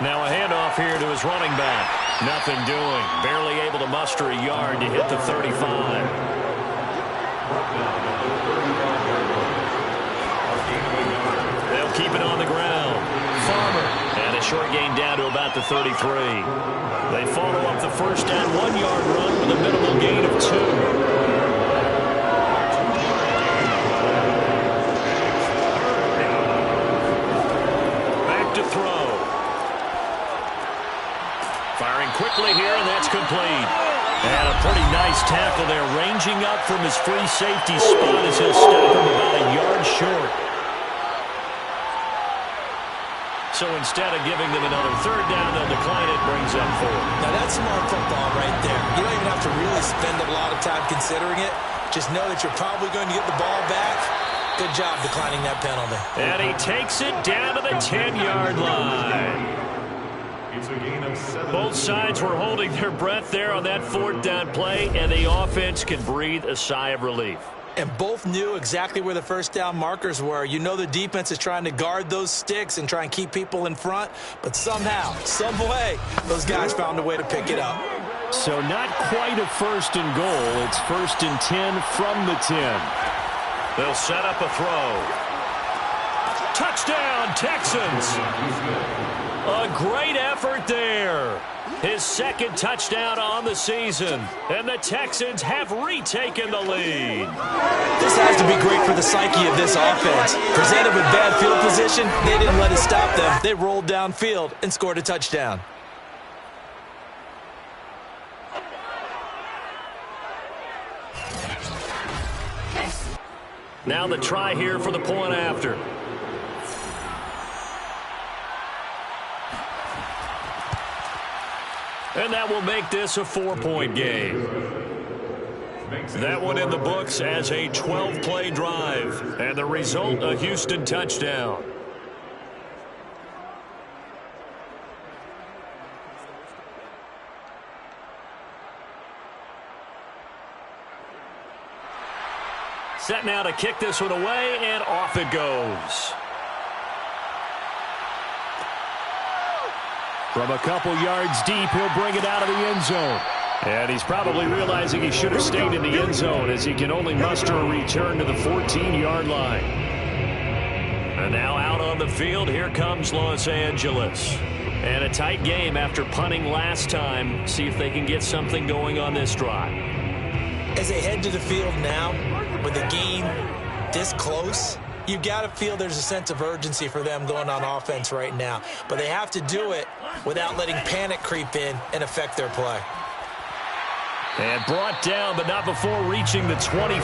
Now a handoff here to his running back. Nothing doing. Barely able to muster a yard to hit the 35. They'll keep it on the ground. Farmer. And a short gain down to about the 33. They follow up the 1st down 1-yard run with a minimal gain of 2. Throw. Firing quickly here, and that's complete. And a pretty nice tackle there, ranging up from his free safety spot as he'll stop him about a yard short. So instead of giving them another 3rd down, they'll decline it, brings up 4. Now that's smart football right there. You don't even have to really spend a lot of time considering it. just know that you're probably going to get the ball back. Good job declining that penalty. And he takes it down to the 10-yard line. It's a gain of 7. Both sides were holding their breath there on that 4th down play, and the offense can breathe a sigh of relief. And both knew exactly where the first down markers were. You know the defense is trying to guard those sticks and try and keep people in front, but somehow, some way, those guys found a way to pick it up. So not quite a 1st and goal. It's 1st and 10 from the 10. They'll set up a throw. Touchdown, Texans. A great effort there. His 2nd touchdown on the season. And the Texans have retaken the lead. This has to be great for the psyche of this offense. Presented with bad field position, they didn't let it stop them. They rolled downfield and scored a touchdown. Now the try here for the point after. And that will make this a 4-point game. That one in the books as a 12-play drive. And the result, a Houston touchdown. Set now to kick this one away, and off it goes. From a couple yards deep, he'll bring it out of the end zone. And he's probably realizing he should have stayed in the end zone as he can only muster a return to the 14-yard line. And now out on the field, here comes Los Angeles. And a tight game after punting last time. See if they can get something going on this drive. As they head to the field now, with the game this close, you got to feel there's a sense of urgency for them going on offense right now. But they have to do it without letting panic creep in and affect their play. And brought down, but not before reaching the 25.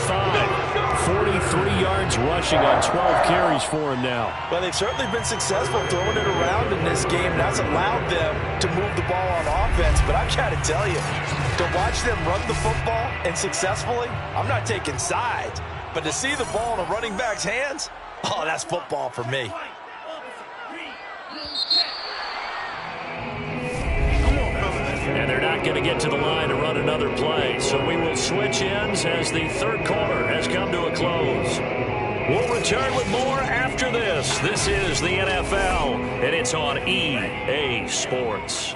43 yards rushing on 12 carries for him now. Well, they've certainly been successful throwing it around in this game. That's allowed them to move the ball on offense. But I've got to tell you, to watch them run the football and successfully, I'm not taking sides. But to see the ball in a running back's hands, oh, that's football for me. And they're not going to get to the line to run another play. So we will switch ends as the 3rd quarter has come to a close. We'll return with more after this. This is the NFL, and it's on EA Sports.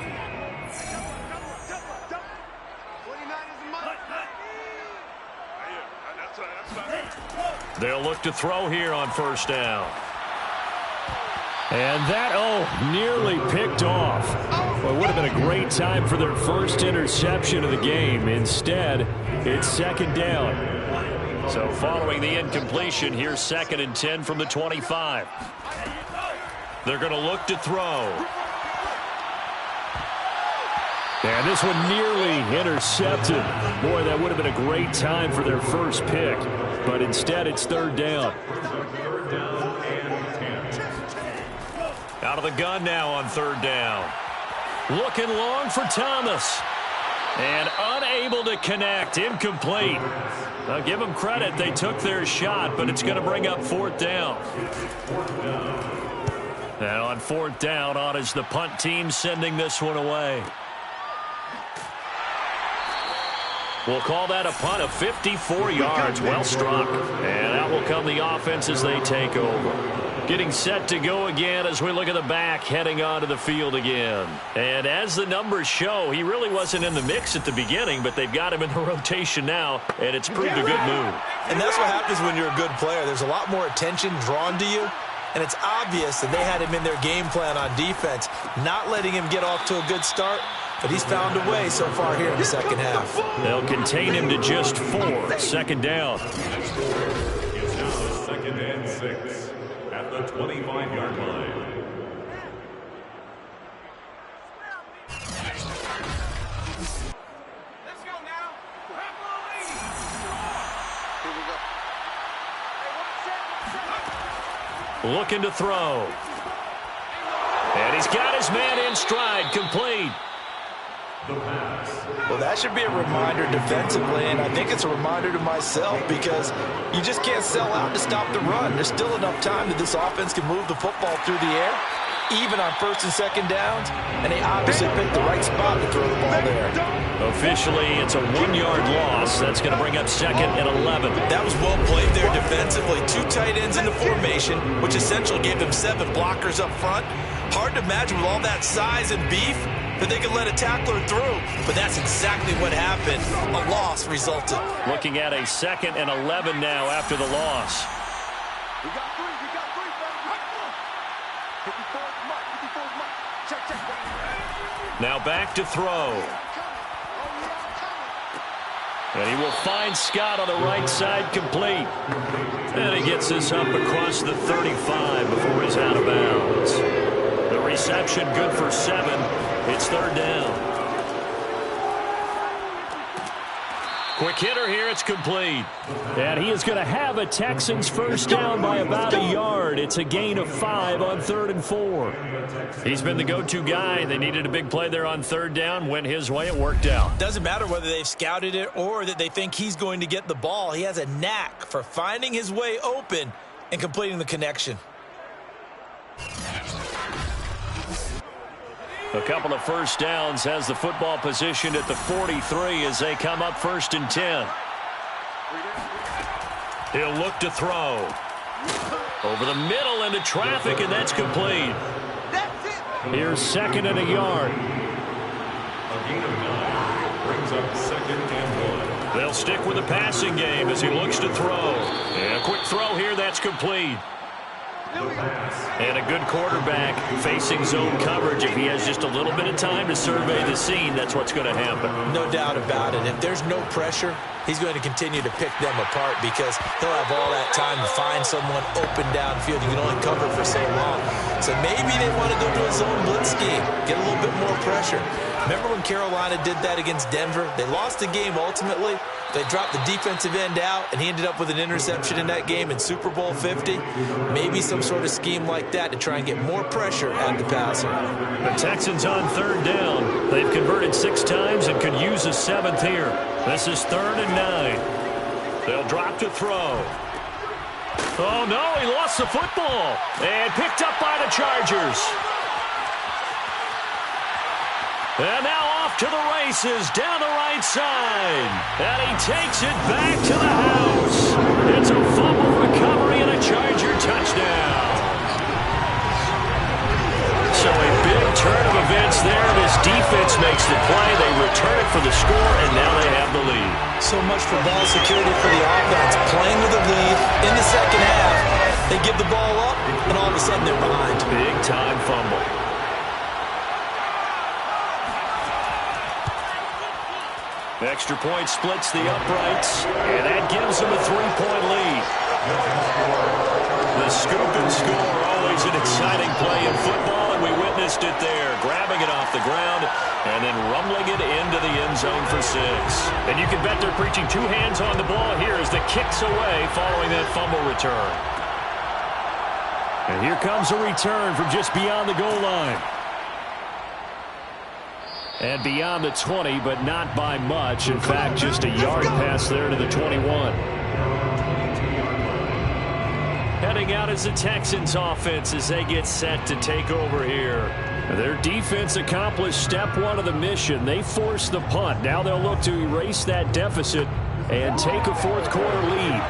They'll look to throw here on 1st down. And that, nearly picked off. Well, it would have been a great time for their first interception of the game. Instead, it's 2nd down. So following the incompletion, here's 2nd and 10 from the 25. They're going to look to throw. And this one nearly intercepted. Boy, that would have been a great time for their first pick. But instead, it's 3rd down. Out of the gun now on 3rd down. Looking long for Thomas. And unable to connect. Incomplete. Now give them credit. They took their shot, but it's going to bring up 4th down. Now on 4th down, on is the punt team sending this one away. We'll call that a punt of 54 yards. Well struck. And out will come the offense as they take over. Getting set to go again as we look at the back, heading onto the field again. And as the numbers show, he really wasn't in the mix at the beginning, but they've got him in the rotation now, and it's proved a good move. And that's what happens when you're a good player. There's a lot more attention drawn to you, and it's obvious that they had him in their game plan on defense, not letting him get off to a good start, but he's found a way so far here in the 2nd half. They'll contain him to just 4. 2nd down. It's now 2nd and 6 at the 25-yard line. Let's go now. Looking to throw. And he's got his man in stride, complete. The pass Well, that should be a reminder defensively, and I think it's a reminder to myself because you just can't sell out to stop the run. There's still enough time that this offense can move the football through the air, even on first and second downs, and they obviously picked the right spot to throw the ball there. Officially, it's a 1-yard loss. That's going to bring up 2nd and 11. That was well played there defensively. 2 tight ends in the formation, which essentially gave them 7 blockers up front. Hard to imagine with all that size and beef that they could let a tackler through, but that's exactly what happened. A loss resulted. Looking at a 2nd and 11 now after the loss. We got 3, Check. Now back to throw. And he will find Scott on the right side, complete. And he gets this up across the 35 before he's out of bounds. The reception good for 7. It's 3rd down. Quick hitter here. It's complete. And he is going to have a Texans first down by about a yard. It's a gain of 5 on 3rd and 4. He's been the go-to guy. They needed a big play there on 3rd down. Went his way. It worked out. Doesn't matter whether they've scouted it or that they think he's going to get the ball. He has a knack for finding his way open and completing the connection. A couple of first downs, has the football positioned at the 43 as they come up 1st and 10. He'll look to throw. Over the middle into traffic, and that's complete. Here's 2nd and a yard. A gain of 9 brings up 2nd and 1. They'll stick with the passing game as he looks to throw. And a quick throw here, that's complete. And a good quarterback facing zone coverage. If he has just a little bit of time to survey the scene, that's what's going to happen. No doubt about it. If there's no pressure, he's going to continue to pick them apart because he'll have all that time to find someone open downfield. You can only cover for so long. So maybe they want to go to a zone blitz scheme, get a little bit more pressure. Remember when Carolina did that against Denver? They lost the game ultimately. They dropped the defensive end out, and he ended up with an interception in that game in Super Bowl 50. Maybe some sort of scheme like that to try and get more pressure at the passer. The Texans on 3rd down. They've converted 6 times and could use a 7th here. This is 3rd and 9. They'll drop to throw. Oh, no, he lost the football. And picked up by the Chargers. And now off to the races down the right side. And he takes it back to the house. It's a fumble recovery and a Charger touchdown. So a big turn of events there. This defense makes the play. They return it for the score, and now they have the lead. So much for ball security for the offense. Playing with a lead in the second half. They give the ball up, and all of a sudden they're behind. Big time fumble. Extra point splits the uprights, and that gives them a 3-point lead. The scoop and score, always an exciting play in football, and we witnessed it there, grabbing it off the ground and then rumbling it into the end zone for 6. And you can bet they're preaching 2 hands on the ball here as the kick's away following that fumble return. And here comes a return from just beyond the goal line. And beyond the 20, but not by much. In fact, just a yard pass there to the 21. Heading out is the Texans offense as they get set to take over here. Their defense accomplished step 1 of the mission. They forced the punt. Now they'll look to erase that deficit and take a 4th quarter lead.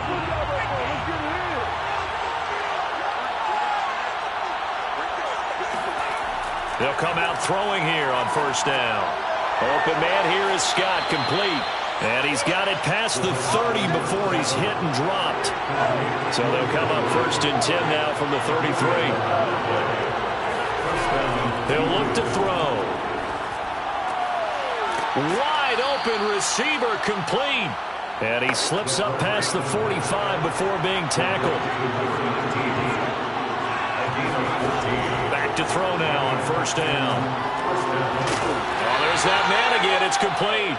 They'll come out throwing here on 1st down. Open man here is Scott, complete. And he's got it past the 30 before he's hit and dropped. So they'll come up 1st and 10 now from the 33. They'll look to throw. Wide open receiver, complete. And he slips up past the 45 before being tackled. To throw now on 1st down. Oh, there's that man again. It's complete.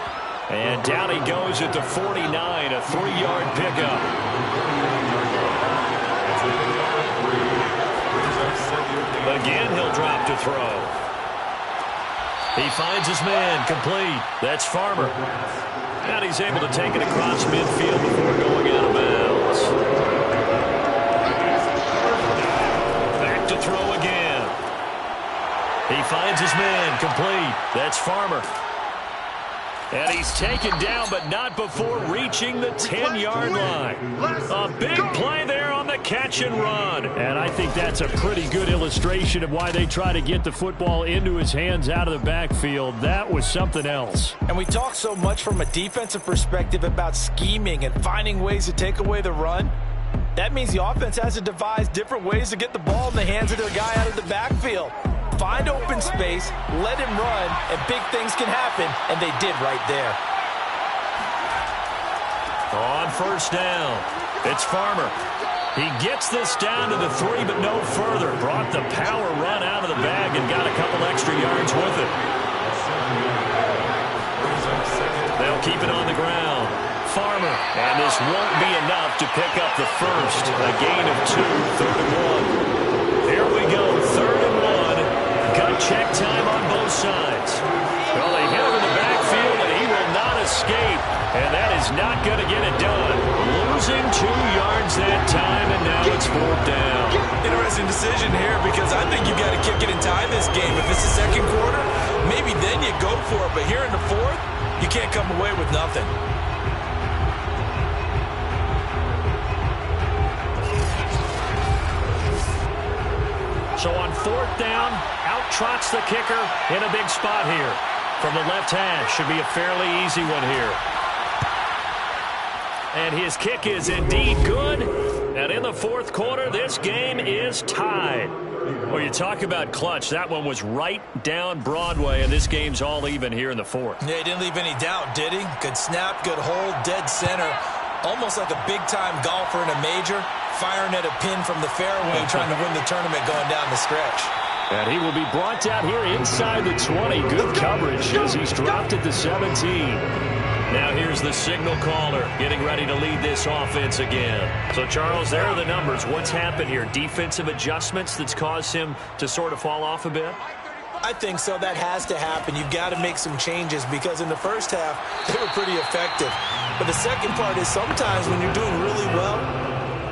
And down he goes at the 49, a 3-yard pickup. Again, he'll drop to throw. He finds his man, complete. That's Farmer. And he's able to take it across midfield before going out of bounds. Back to throw again. He finds his man, complete. That's Farmer. And he's taken down, but not before reaching the 10-yard line. A big play there on the catch and run. And I think that's a pretty good illustration of why they try to get the football into his hands out of the backfield. That was something else. And we talk so much from a defensive perspective about scheming and finding ways to take away the run. That means the offense has to devise different ways to get the ball in the hands of their guy out of the backfield. Find open space, let him run, and big things can happen, and they did right there. On first down, it's Farmer. He gets this down to the 3, but no further. Brought the power run out of the bag and got a couple extra yards with it. They'll keep it on the ground. Farmer, and this won't be enough to pick up the first. A gain of 2, 3rd and 1. Here we go, 3rd and 1. Gut check time on both sides. Well, they hit him in the backfield, and he will not escape. And that is not going to get it done. Losing 2 yards that time, and now it's 4th down. Interesting decision here because I think you've got to kick it and tie this game. If it's the second quarter, maybe then you go for it. But here in the 4th, you can't come away with nothing. So on 4th down, out trots the kicker in a big spot here. From the left hash, should be a fairly easy one here. And his kick is indeed good. And in the 4th quarter, this game is tied. Well, you talk about clutch. That one was right down Broadway, and this game's all even here in the 4th. Yeah, he didn't leave any doubt, did he? Good snap, good hold, dead center. Almost like a big-time golfer in a major, firing at a pin from the fairway, trying to win the tournament going down the stretch. And he will be brought down here inside the 20. Good coverage as he's dropped at the 17. Now here's the signal caller getting ready to lead this offense again. So, Charles, there are the numbers. What's happened here? Defensive adjustments that's caused him to sort of fall off a bit? I think so. That has to happen. You've got to make some changes because in the first half, they were pretty effective. But the second part is sometimes when you're doing really well,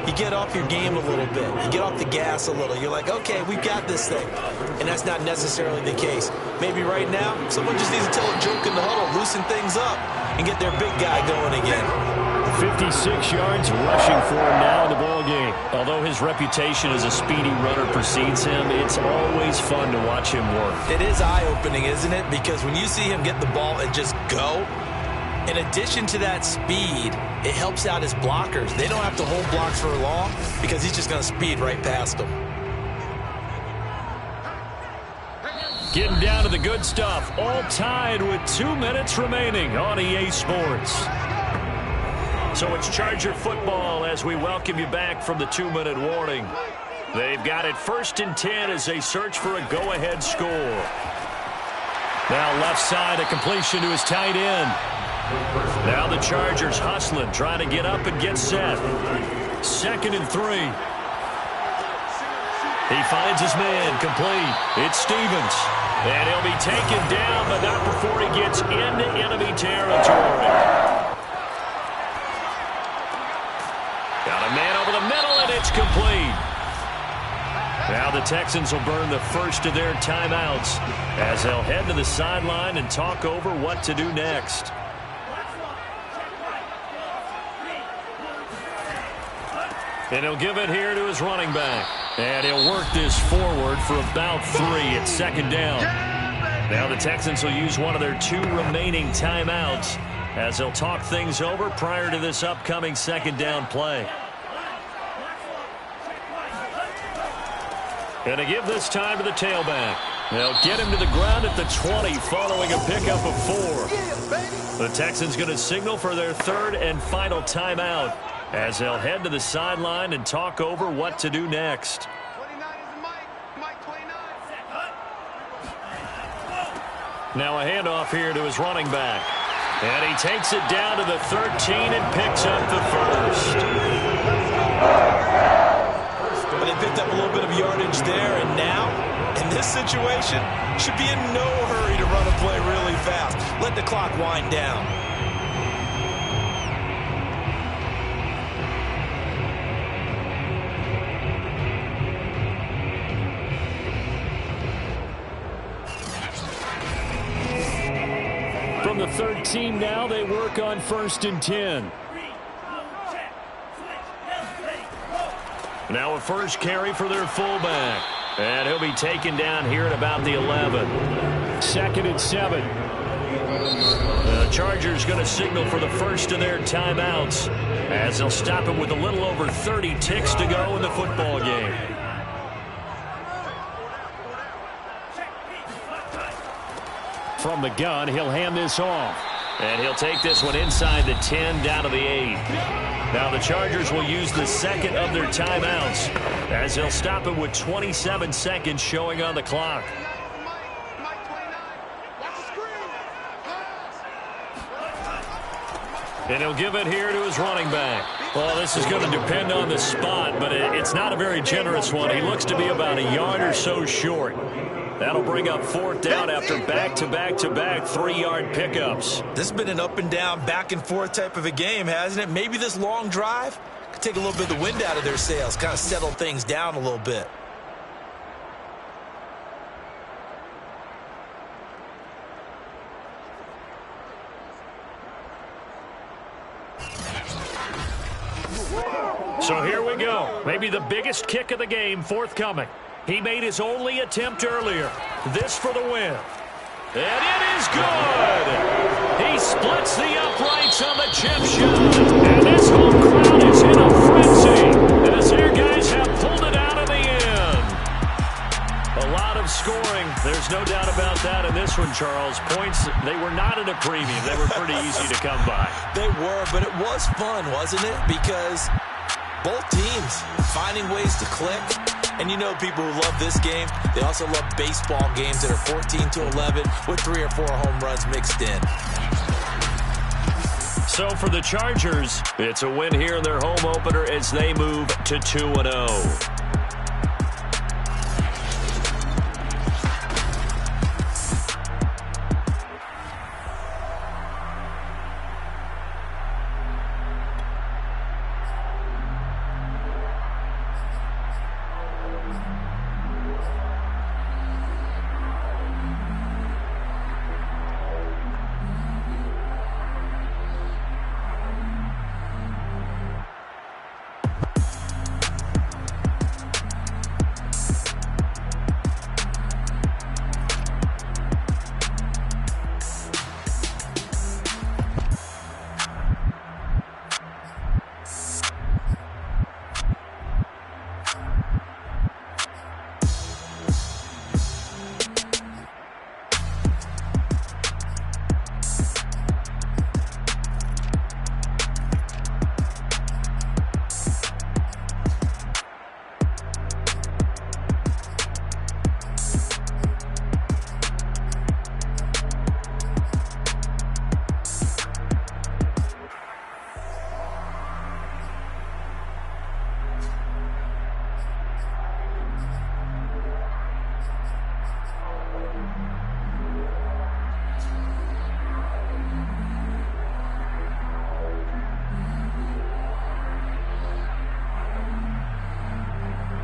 you get off your game a little bit. You get off the gas a little. You're like, okay, we've got this thing. And that's not necessarily the case. Maybe right now, someone just needs to tell a joke in the huddle, loosen things up, and get their big guy going again. 56 yards rushing for him now in the ball game. Although his reputation as a speedy runner precedes him, it's always fun to watch him work. It is eye-opening, isn't it? Because when you see him get the ball and just go, in addition to that speed, it helps out his blockers. They don't have to hold blocks for long because he's just going to speed right past them. Getting down to the good stuff. All tied with 2 minutes remaining on EA Sports. So it's Charger football as we welcome you back from the 2-minute warning. They've got it 1st and 10 as they search for a go-ahead score. Now left side, a completion to his tight end. Now the Chargers hustling, trying to get up and get set. 2nd and 3. He finds his man, complete. It's Stevens. And he'll be taken down, but not before he gets into enemy territory. Got a man over the middle, and it's complete. Now the Texans will burn the first of their timeouts as they'll head to the sideline and talk over what to do next. And he'll give it here to his running back. And he'll work this forward for about 3 at 2nd down. Now the Texans will use one of their 2 remaining timeouts as they'll talk things over prior to this upcoming 2nd down play. And to give this time to the tailback. They'll get him to the ground at the 20 following a pickup of 4. The Texans going to signal for their 3rd and final timeout as they'll head to the sideline and talk over what to do next. Now a handoff here to his running back. And he takes it down to the 13 and picks up the first. But they picked up a little bit of yardage there, and now, in this this situation should be in no hurry to run a play really fast. Let the clock wind down. From the 13 now, they work on 1st and 10. Now a first carry for their fullback. And he'll be taken down here at about the 11. 2nd and 7. The Chargers going to signal for the first of their timeouts as they'll stop him with a little over 30 ticks to go in the football game. From the gun, he'll hand this off. And he'll take this one inside the 10 down to the 8. Now the Chargers will use the second of their timeouts as they'll stop him with 27 seconds showing on the clock. And he'll give it here to his running back. Well, this is going to depend on the spot, but it's not a very generous one. He looks to be about a yard or so short. That'll bring up 4th down after back-to-back-to-back 3-yard pickups. This has been an up-and-down, back-and-forth type of a game, hasn't it? Maybe this long drive could take a little bit of the wind out of their sails, kind of settle things down a little bit. So here we go. Maybe the biggest kick of the game forthcoming. He made his only attempt earlier. This for the win. And it is good. He splits the uprights on the chip shot. And this whole crowd is in a frenzy as their guys have pulled it out in the end. A lot of scoring. There's no doubt about that in this one, Charles. Points, they were not at a premium. They were pretty easy to come by. They were, but it was fun, wasn't it? Because both teams finding ways to click. And you know people who love this game, they also love baseball games that are 14-11 with 3 or 4 home runs mixed in. So for the Chargers, it's a win here in their home opener as they move to 2-0.